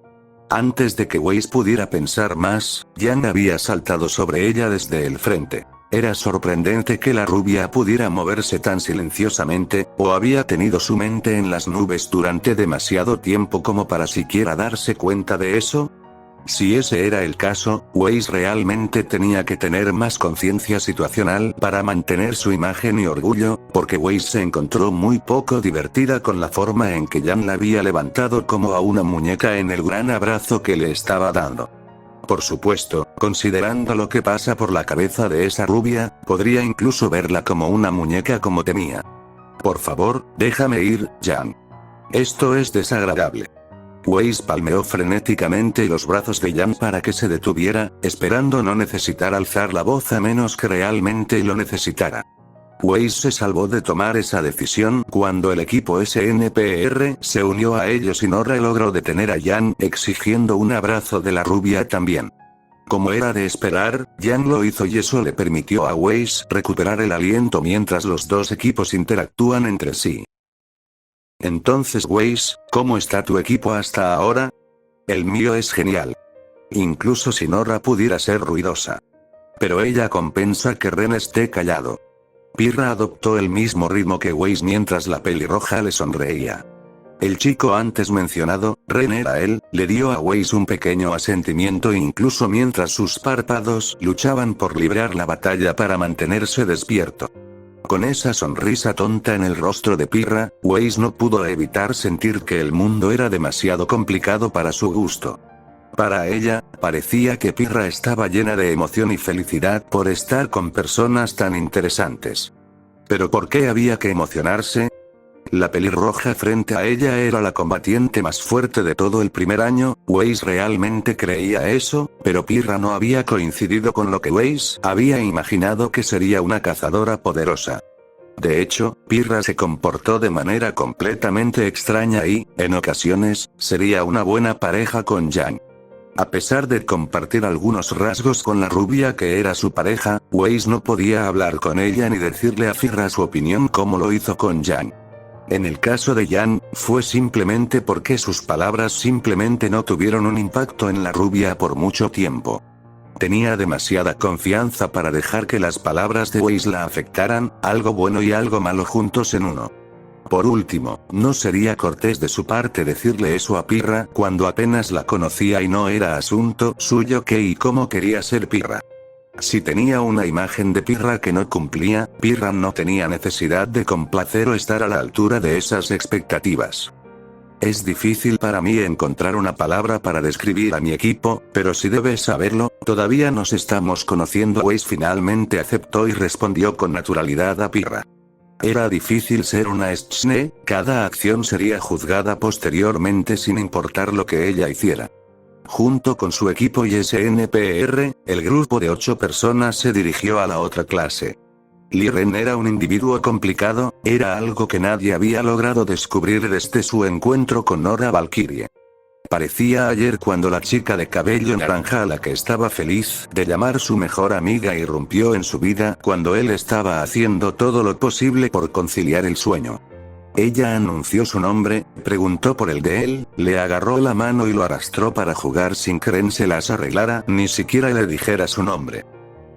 Antes de que Weiss pudiera pensar más, Jan había saltado sobre ella desde el frente. Era sorprendente que la rubia pudiera moverse tan silenciosamente, o había tenido su mente en las nubes durante demasiado tiempo como para siquiera darse cuenta de eso. Si ese era el caso, Weiss realmente tenía que tener más conciencia situacional para mantener su imagen y orgullo, porque Weiss se encontró muy poco divertida con la forma en que Jan la había levantado como a una muñeca en el gran abrazo que le estaba dando. Por supuesto, considerando lo que pasa por la cabeza de esa rubia, podría incluso verla como una muñeca como temía. Por favor, déjame ir, Jan. Esto es desagradable. Weiss palmeó frenéticamente los brazos de Jan para que se detuviera, esperando no necesitar alzar la voz a menos que realmente lo necesitara. Weiss se salvó de tomar esa decisión cuando el equipo SNPR se unió a ellos y Nora logró detener a Jan exigiendo un abrazo de la rubia también. Como era de esperar, Jan lo hizo y eso le permitió a Weiss recuperar el aliento mientras los dos equipos interactúan entre sí. Entonces Weiss, ¿cómo está tu equipo hasta ahora? El mío es genial. Incluso si Nora pudiera ser ruidosa. Pero ella compensa que Ren esté callado. Pirra adoptó el mismo ritmo que Weiss mientras la pelirroja le sonreía. El chico antes mencionado, Ren era él, le dio a Weiss un pequeño asentimiento incluso mientras sus párpados luchaban por librar la batalla para mantenerse despierto. Con esa sonrisa tonta en el rostro de Pirra, Weiss no pudo evitar sentir que el mundo era demasiado complicado para su gusto. Para ella, parecía que Pirra estaba llena de emoción y felicidad por estar con personas tan interesantes. ¿Pero por qué había que emocionarse? La pelirroja frente a ella era la combatiente más fuerte de todo el primer año. Weiss realmente creía eso, pero Pirra no había coincidido con lo que Weiss había imaginado que sería una cazadora poderosa. De hecho, Pirra se comportó de manera completamente extraña y, en ocasiones, sería una buena pareja con Jan. A pesar de compartir algunos rasgos con la rubia que era su pareja, Weiss no podía hablar con ella ni decirle a Pirra su opinión como lo hizo con Jan. En el caso de Jan, fue simplemente porque sus palabras simplemente no tuvieron un impacto en la rubia por mucho tiempo. Tenía demasiada confianza para dejar que las palabras de Weiss la afectaran, algo bueno y algo malo juntos en uno. Por último, no sería cortés de su parte decirle eso a Pirra cuando apenas la conocía y no era asunto suyo qué y cómo quería ser Pirra. Si tenía una imagen de Pirra que no cumplía, Pirra no tenía necesidad de complacer o estar a la altura de esas expectativas. Es difícil para mí encontrar una palabra para describir a mi equipo, pero si debes saberlo, todavía nos estamos conociendo. Weiss finalmente aceptó y respondió con naturalidad a Pirra. Era difícil ser una Schne, cada acción sería juzgada posteriormente sin importar lo que ella hiciera. Junto con su equipo y SNPR, el grupo de 8 personas se dirigió a la otra clase. Ren era un individuo complicado, era algo que nadie había logrado descubrir desde su encuentro con Nora Valkyrie. Parecía ayer cuando la chica de cabello naranja a la que estaba feliz de llamar su mejor amiga irrumpió en su vida cuando él estaba haciendo todo lo posible por conciliar el sueño. Ella anunció su nombre, preguntó por el de él, le agarró la mano y lo arrastró para jugar sin que Ren se las arreglara, ni siquiera le dijera su nombre.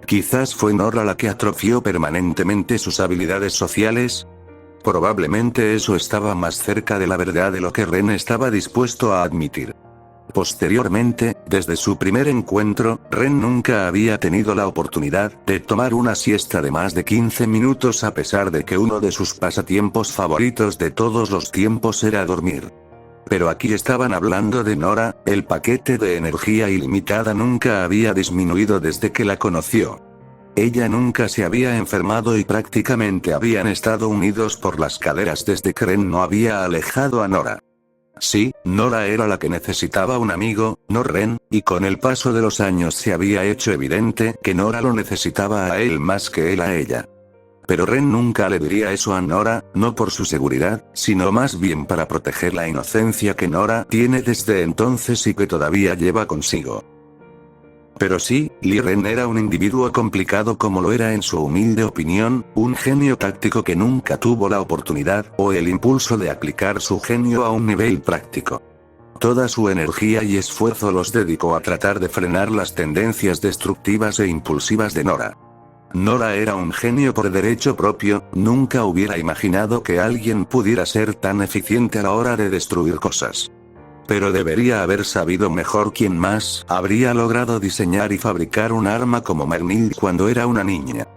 Quizás fue Nora la que atrofió permanentemente sus habilidades sociales. Probablemente eso estaba más cerca de la verdad de lo que Ren estaba dispuesto a admitir. Posteriormente, desde su primer encuentro, Ren nunca había tenido la oportunidad de tomar una siesta de más de 15 minutos a pesar de que uno de sus pasatiempos favoritos de todos los tiempos era dormir. Pero aquí estaban hablando de Nora, el paquete de energía ilimitada nunca había disminuido desde que la conoció. Ella nunca se había enfermado y prácticamente habían estado unidos por las caderas desde que Ren no había alejado a Nora. Sí, Nora era la que necesitaba un amigo, no Ren, y con el paso de los años se había hecho evidente que Nora lo necesitaba a él más que él a ella. Pero Ren nunca le diría eso a Nora, no por su seguridad, sino más bien para proteger la inocencia que Nora tiene desde entonces y que todavía lleva consigo. Pero sí, Ren era un individuo complicado como lo era en su humilde opinión, un genio táctico que nunca tuvo la oportunidad o el impulso de aplicar su genio a un nivel práctico. Toda su energía y esfuerzo los dedicó a tratar de frenar las tendencias destructivas e impulsivas de Nora. Nora era un genio por derecho propio, nunca hubiera imaginado que alguien pudiera ser tan eficiente a la hora de destruir cosas. pero debería haber sabido mejor quién más habría logrado diseñar y fabricar un arma como Marnil cuando era una niña.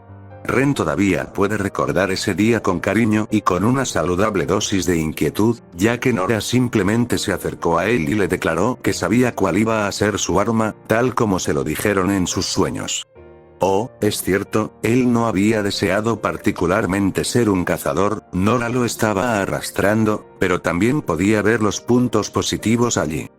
Ren todavía puede recordar ese día con cariño y con una saludable dosis de inquietud, ya que Nora simplemente se acercó a él y le declaró que sabía cuál iba a ser su arma, tal como se lo dijeron en sus sueños. Oh, es cierto, él no había deseado particularmente ser un cazador, Nora lo estaba arrastrando, pero también podía ver los puntos positivos allí.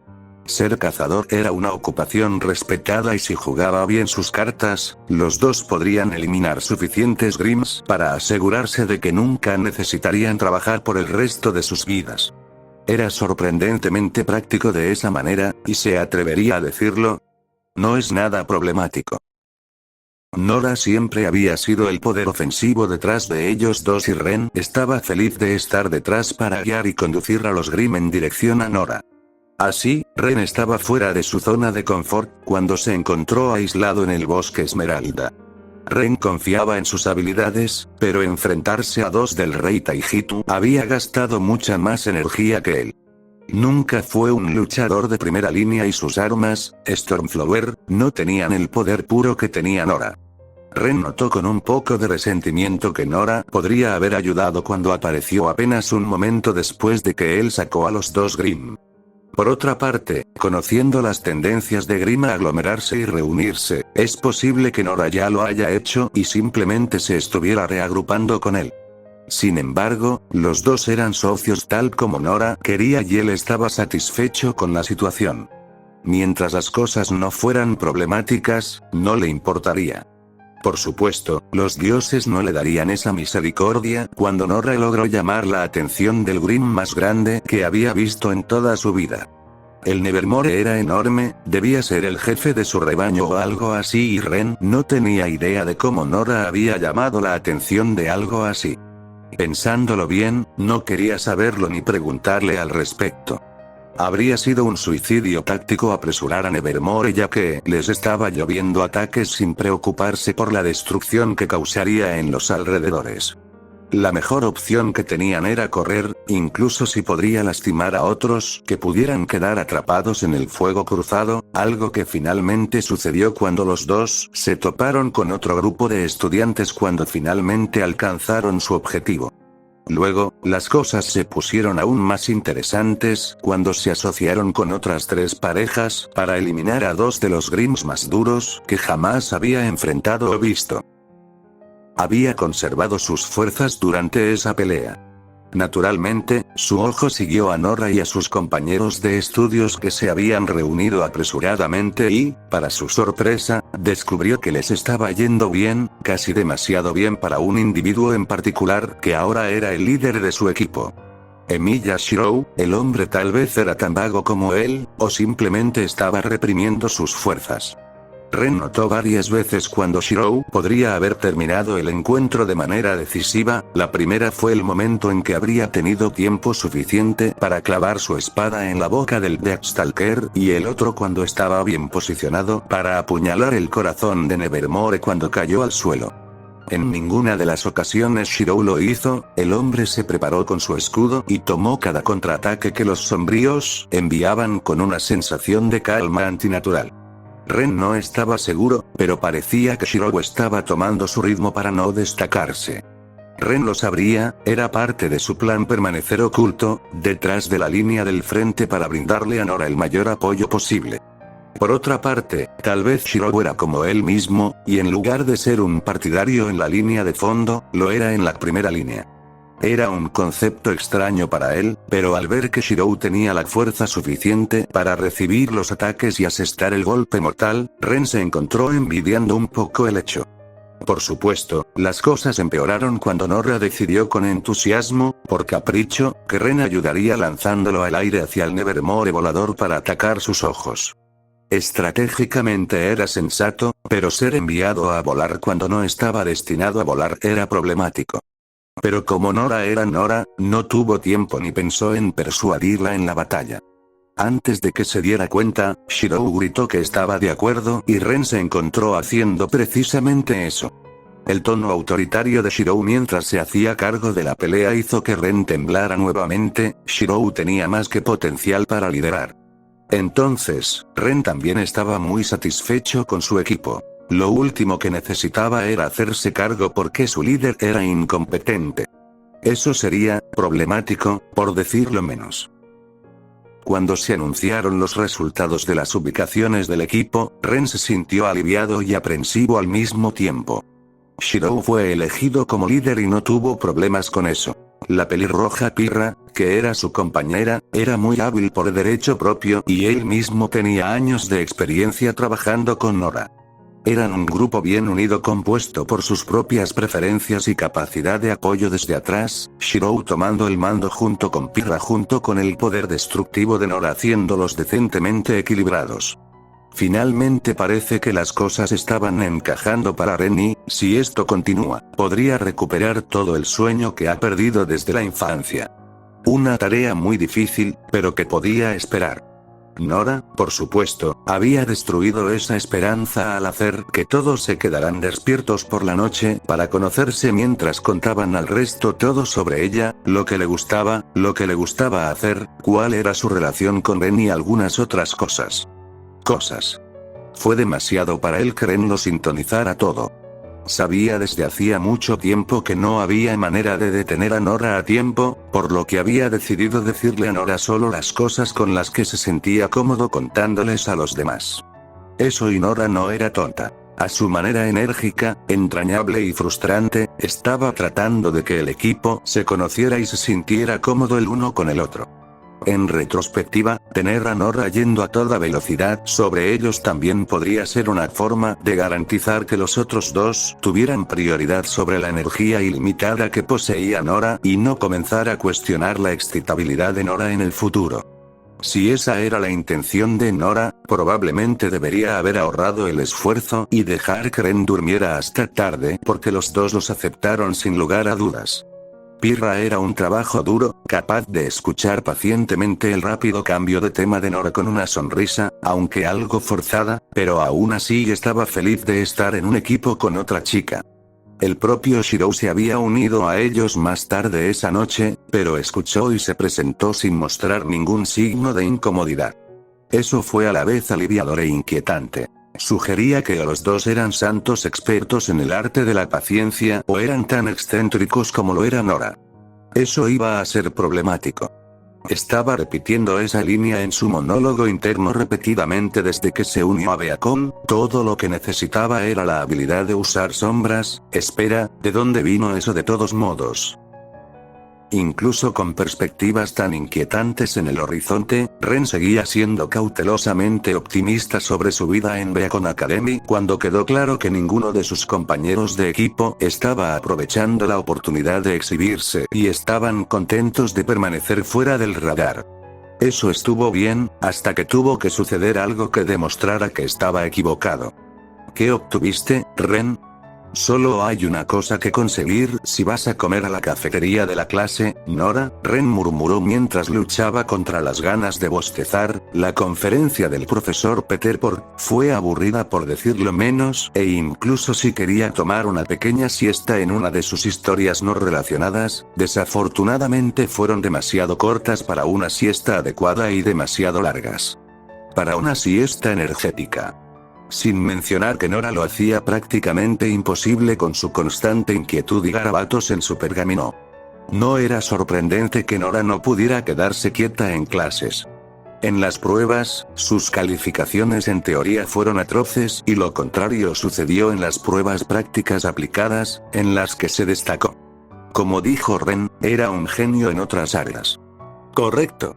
Ser cazador era una ocupación respetada y si jugaba bien sus cartas, los dos podrían eliminar suficientes Grims para asegurarse de que nunca necesitarían trabajar por el resto de sus vidas. Era sorprendentemente práctico de esa manera, y se atrevería a decirlo. No es nada problemático. Nora siempre había sido el poder ofensivo detrás de ellos dos y Ren estaba feliz de estar detrás para guiar y conducir a los Grimm en dirección a Nora. Así, Ren estaba fuera de su zona de confort cuando se encontró aislado en el bosque Esmeralda. Ren confiaba en sus habilidades, pero enfrentarse a dos del rey Taijitu había gastado mucha más energía que él. Nunca fue un luchador de primera línea y sus armas, Stormflower, no tenían el poder puro que tenía Nora. Ren notó con un poco de resentimiento que Nora podría haber ayudado cuando apareció apenas un momento después de que él sacó a los dos Grimm. Por otra parte, conociendo las tendencias de Grimm a aglomerarse y reunirse, es posible que Nora ya lo haya hecho y simplemente se estuviera reagrupando con él. Sin embargo, los dos eran socios tal como Nora quería y él estaba satisfecho con la situación. Mientras las cosas no fueran problemáticas, no le importaría. Por supuesto, los dioses no le darían esa misericordia cuando Nora logró llamar la atención del Grimm más grande que había visto en toda su vida. El Nevermore era enorme, debía ser el jefe de su rebaño o algo así y Ren no tenía idea de cómo Nora había llamado la atención de algo así. Pensándolo bien, no quería saberlo ni preguntarle al respecto. Habría sido un suicidio táctico apresurar a Nevermore ya que les estaba lloviendo ataques sin preocuparse por la destrucción que causaría en los alrededores. La mejor opción que tenían era correr, incluso si podría lastimar a otros que pudieran quedar atrapados en el fuego cruzado, algo que finalmente sucedió cuando los dos se toparon con otro grupo de estudiantes cuando finalmente alcanzaron su objetivo. Luego, las cosas se pusieron aún más interesantes cuando se asociaron con otras tres parejas para eliminar a dos de los Grimms más duros que jamás había enfrentado o visto. Había conservado sus fuerzas durante esa pelea. Naturalmente, su ojo siguió a Nora y a sus compañeros de estudios que se habían reunido apresuradamente y, para su sorpresa, descubrió que les estaba yendo bien, casi demasiado bien para un individuo en particular que ahora era el líder de su equipo. Emiya Shirou, el hombre tal vez era tan vago como él, o simplemente estaba reprimiendo sus fuerzas. Ren notó varias veces cuando Shirou podría haber terminado el encuentro de manera decisiva. La primera fue el momento en que habría tenido tiempo suficiente para clavar su espada en la boca del Deathstalker y el otro cuando estaba bien posicionado para apuñalar el corazón de Nevermore cuando cayó al suelo. En ninguna de las ocasiones Shirou lo hizo, el hombre se preparó con su escudo y tomó cada contraataque que los sombríos enviaban con una sensación de calma antinatural. Ren no estaba seguro, pero parecía que Shirou estaba tomando su ritmo para no destacarse. Ren lo sabría, era parte de su plan permanecer oculto, detrás de la línea del frente para brindarle a Nora el mayor apoyo posible. Por otra parte, tal vez Shirou era como él mismo, y en lugar de ser un partidario en la línea de fondo, lo era en la primera línea. Era un concepto extraño para él, pero al ver que Shirou tenía la fuerza suficiente para recibir los ataques y asestar el golpe mortal, Ren se encontró envidiando un poco el hecho. Por supuesto, las cosas empeoraron cuando Nora decidió con entusiasmo, por capricho, que Ren ayudaría lanzándolo al aire hacia el Nevermore volador para atacar sus ojos. Estratégicamente era sensato, pero ser enviado a volar cuando no estaba destinado a volar era problemático. Pero como Nora era Nora, no tuvo tiempo ni pensó en persuadirla en la batalla. Antes de que se diera cuenta, Shirou gritó que estaba de acuerdo y Ren se encontró haciendo precisamente eso. El tono autoritario de Shirou mientras se hacía cargo de la pelea hizo que Ren temblara nuevamente. Shirou tenía más que potencial para liderar. Entonces, Ren también estaba muy satisfecho con su equipo. Lo último que necesitaba era hacerse cargo porque su líder era incompetente. Eso sería problemático, por decirlo menos. Cuando se anunciaron los resultados de las ubicaciones del equipo, Ren se sintió aliviado y aprensivo al mismo tiempo. Shirou fue elegido como líder y no tuvo problemas con eso. La pelirroja Pirra, que era su compañera, era muy hábil por derecho propio y él mismo tenía años de experiencia trabajando con Nora. Eran un grupo bien unido compuesto por sus propias preferencias y capacidad de apoyo desde atrás, Shirou tomando el mando junto con Pirra junto con el poder destructivo de Nora haciéndolos decentemente equilibrados. Finalmente parece que las cosas estaban encajando para Ren y, si esto continúa, podría recuperar todo el sueño que ha perdido desde la infancia. Una tarea muy difícil, pero que podía esperar. Nora, por supuesto, había destruido esa esperanza al hacer que todos se quedaran despiertos por la noche para conocerse mientras contaban al resto todo sobre ella, lo que le gustaba hacer, cuál era su relación con Ren y algunas otras cosas. Fue demasiado para él que Ren lo sintonizara todo. Sabía desde hacía mucho tiempo que no había manera de detener a Nora a tiempo, por lo que había decidido decirle a Nora solo las cosas con las que se sentía cómodo contándoles a los demás. Eso y Nora no era tonta. A su manera enérgica, entrañable y frustrante, estaba tratando de que el equipo se conociera y se sintiera cómodo el uno con el otro. En retrospectiva, tener a Nora yendo a toda velocidad sobre ellos también podría ser una forma de garantizar que los otros dos tuvieran prioridad sobre la energía ilimitada que poseía Nora y no comenzar a cuestionar la excitabilidad de Nora en el futuro. Si esa era la intención de Nora, probablemente debería haber ahorrado el esfuerzo y dejar que Ren durmiera hasta tarde porque los dos los aceptaron sin lugar a dudas. Pirra era un trabajo duro, capaz de escuchar pacientemente el rápido cambio de tema de Nora con una sonrisa, aunque algo forzada, pero aún así estaba feliz de estar en un equipo con otra chica. El propio Shirou se había unido a ellos más tarde esa noche, pero escuchó y se presentó sin mostrar ningún signo de incomodidad. Eso fue a la vez aliviador e inquietante. Sugería que los dos eran santos expertos en el arte de la paciencia o eran tan excéntricos como lo era Nora. Eso iba a ser problemático. Estaba repitiendo esa línea en su monólogo interno repetidamente desde que se unió a Beacon, todo lo que necesitaba era la habilidad de usar sombras. Espera, ¿de dónde vino eso de todos modos? Incluso con perspectivas tan inquietantes en el horizonte, Ren seguía siendo cautelosamente optimista sobre su vida en Beacon Academy cuando quedó claro que ninguno de sus compañeros de equipo estaba aprovechando la oportunidad de exhibirse y estaban contentos de permanecer fuera del radar. Eso estuvo bien, hasta que tuvo que suceder algo que demostrara que estaba equivocado. ¿Qué obtuviste, Ren? Solo hay una cosa que conseguir si vas a comer a la cafetería de la clase, Nora, Ren murmuró mientras luchaba contra las ganas de bostezar. La conferencia del profesor Peterport fue aburrida por decirlo menos, e incluso si quería tomar una pequeña siesta en una de sus historias no relacionadas, desafortunadamente fueron demasiado cortas para una siesta adecuada y demasiado largas para una siesta energética. Sin mencionar que Nora lo hacía prácticamente imposible con su constante inquietud y garabatos en su pergamino. No era sorprendente que Nora no pudiera quedarse quieta en clases. En las pruebas, sus calificaciones en teoría fueron atroces y lo contrario sucedió en las pruebas prácticas aplicadas, en las que se destacó. Como dijo Ren, era un genio en otras áreas. Correcto.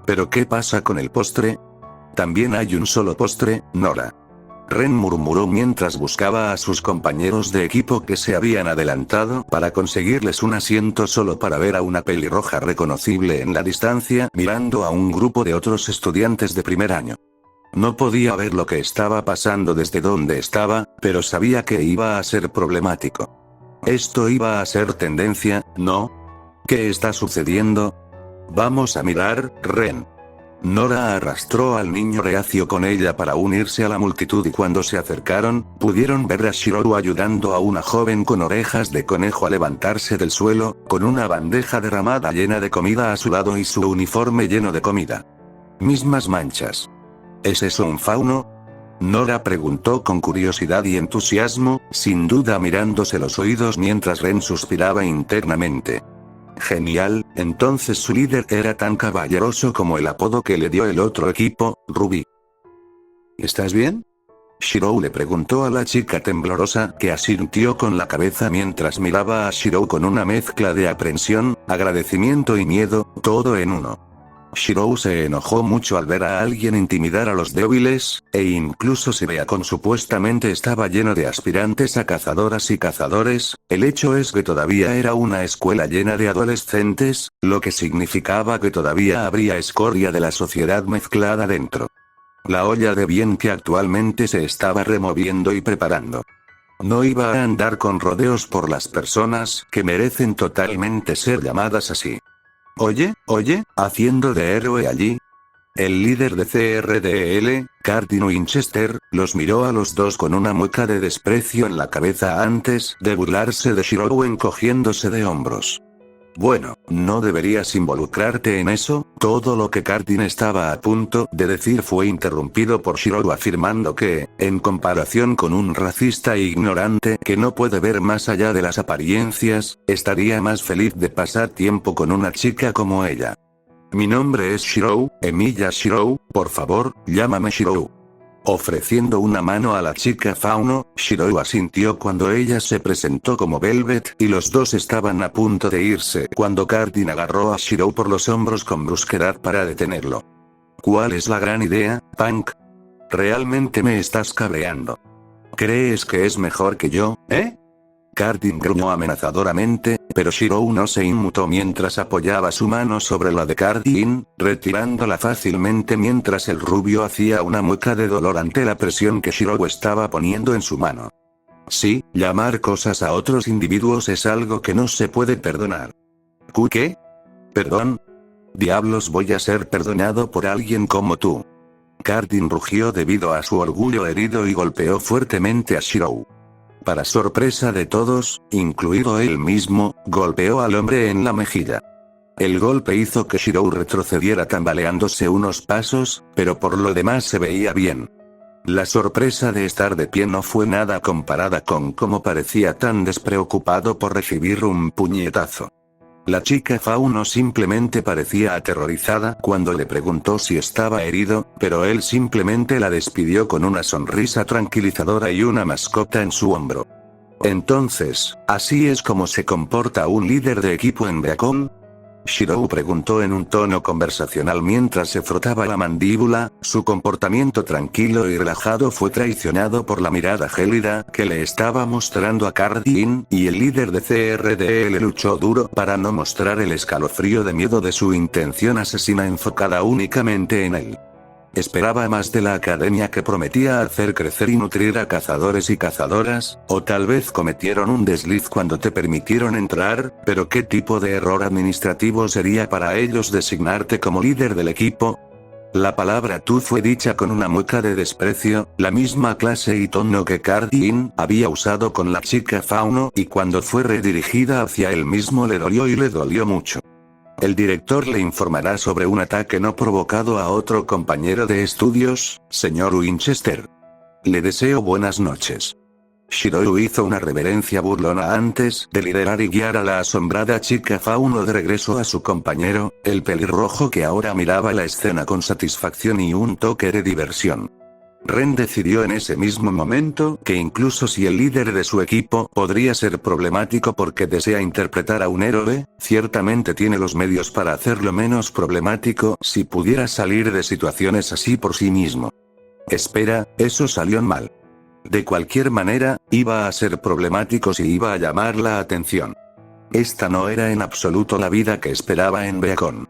¿Pero qué pasa con el postre? También hay un solo postre, Nora. Ren murmuró mientras buscaba a sus compañeros de equipo que se habían adelantado para conseguirles un asiento solo para ver a una pelirroja reconocible en la distancia mirando a un grupo de otros estudiantes de primer año. No podía ver lo que estaba pasando desde donde estaba, pero sabía que iba a ser problemático. Esto iba a ser tendencia, ¿no? ¿Qué está sucediendo? Vamos a mirar, Ren. Nora arrastró al niño reacio con ella para unirse a la multitud y cuando se acercaron, pudieron ver a Shirou ayudando a una joven con orejas de conejo a levantarse del suelo, con una bandeja derramada llena de comida a su lado y su uniforme lleno de comida. mismas manchas. ¿Es eso un fauno? Nora preguntó con curiosidad y entusiasmo, sin duda mirándose los oídos mientras Ren suspiraba internamente. Genial, entonces su líder era tan caballeroso como el apodo que le dio el otro equipo, Ruby. ¿Estás bien? Shirou le preguntó a la chica temblorosa, que asintió con la cabeza mientras miraba a Shirou con una mezcla de aprensión, agradecimiento y miedo, todo en uno. Shirou se enojó mucho al ver a alguien intimidar a los débiles, e incluso si Beacon supuestamente estaba lleno de aspirantes a cazadoras y cazadores, el hecho es que todavía era una escuela llena de adolescentes, lo que significaba que todavía habría escoria de la sociedad mezclada dentro. La olla de bien que actualmente se estaba removiendo y preparando. No iba a andar con rodeos por las personas que merecen totalmente ser llamadas así. Oye, haciendo de héroe allí. El líder de CRDL, Cardin Winchester, los miró a los dos con una mueca de desprecio en la cabeza antes de burlarse de Shirou encogiéndose de hombros. Bueno, no deberías involucrarte en eso. Todo lo que Cardin estaba a punto de decir fue interrumpido por Shirou afirmando que, en comparación con un racista e ignorante que no puede ver más allá de las apariencias, estaría más feliz de pasar tiempo con una chica como ella. Mi nombre es Shirou, Emilia Shirou, por favor, llámame Shirou. Ofreciendo una mano a la chica fauno, Shirou asintió cuando ella se presentó como Velvet y los dos estaban a punto de irse cuando Cardin agarró a Shirou por los hombros con brusquedad para detenerlo. ¿Cuál es la gran idea, Punk? Realmente me estás cabreando. ¿Crees que es mejor que yo, Cardin gruñó amenazadoramente, pero Shirou no se inmutó mientras apoyaba su mano sobre la de Cardin, retirándola fácilmente mientras el rubio hacía una mueca de dolor ante la presión que Shirou estaba poniendo en su mano. Sí, llamar cosas a otros individuos es algo que no se puede perdonar. ¿Qué? ¿Perdón? Diablos, voy a ser perdonado por alguien como tú. Cardin rugió debido a su orgullo herido y golpeó fuertemente a Shirou. Para sorpresa de todos, incluido él mismo, golpeó al hombre en la mejilla. El golpe hizo que Shirou retrocediera tambaleándose unos pasos, pero por lo demás se veía bien. La sorpresa de estar de pie no fue nada comparada con cómo parecía tan despreocupado por recibir un puñetazo. La chica fauno simplemente parecía aterrorizada cuando le preguntó si estaba herido, pero él simplemente la despidió con una sonrisa tranquilizadora y una mascota en su hombro. Entonces, ¿así es como se comporta un líder de equipo en Beacon? Shirou preguntó en un tono conversacional mientras se frotaba la mandíbula. Su comportamiento tranquilo y relajado fue traicionado por la mirada gélida que le estaba mostrando a Cardin, y el líder de CRDL luchó duro para no mostrar el escalofrío de miedo de su intención asesina enfocada únicamente en él. Esperaba más de la academia que prometía hacer crecer y nutrir a cazadores y cazadoras, o tal vez cometieron un desliz cuando te permitieron entrar, pero ¿qué tipo de error administrativo sería para ellos designarte como líder del equipo? La palabra tú fue dicha con una mueca de desprecio, la misma clase y tono que Cardin había usado con la chica fauno, y cuando fue redirigida hacia él mismo le dolió y le dolió mucho. El director le informará sobre un ataque no provocado a otro compañero de estudios, señor Winchester. Le deseo buenas noches. Shirou hizo una reverencia burlona antes de liderar y guiar a la asombrada chica fauno de regreso a su compañero, el pelirrojo que ahora miraba la escena con satisfacción y un toque de diversión. Ren decidió en ese mismo momento que incluso si el líder de su equipo podría ser problemático porque desea interpretar a un héroe, ciertamente tiene los medios para hacerlo menos problemático si pudiera salir de situaciones así por sí mismo. Espera, eso salió mal. De cualquier manera, iba a ser problemático si iba a llamar la atención. Esta no era en absoluto la vida que esperaba en Beacon.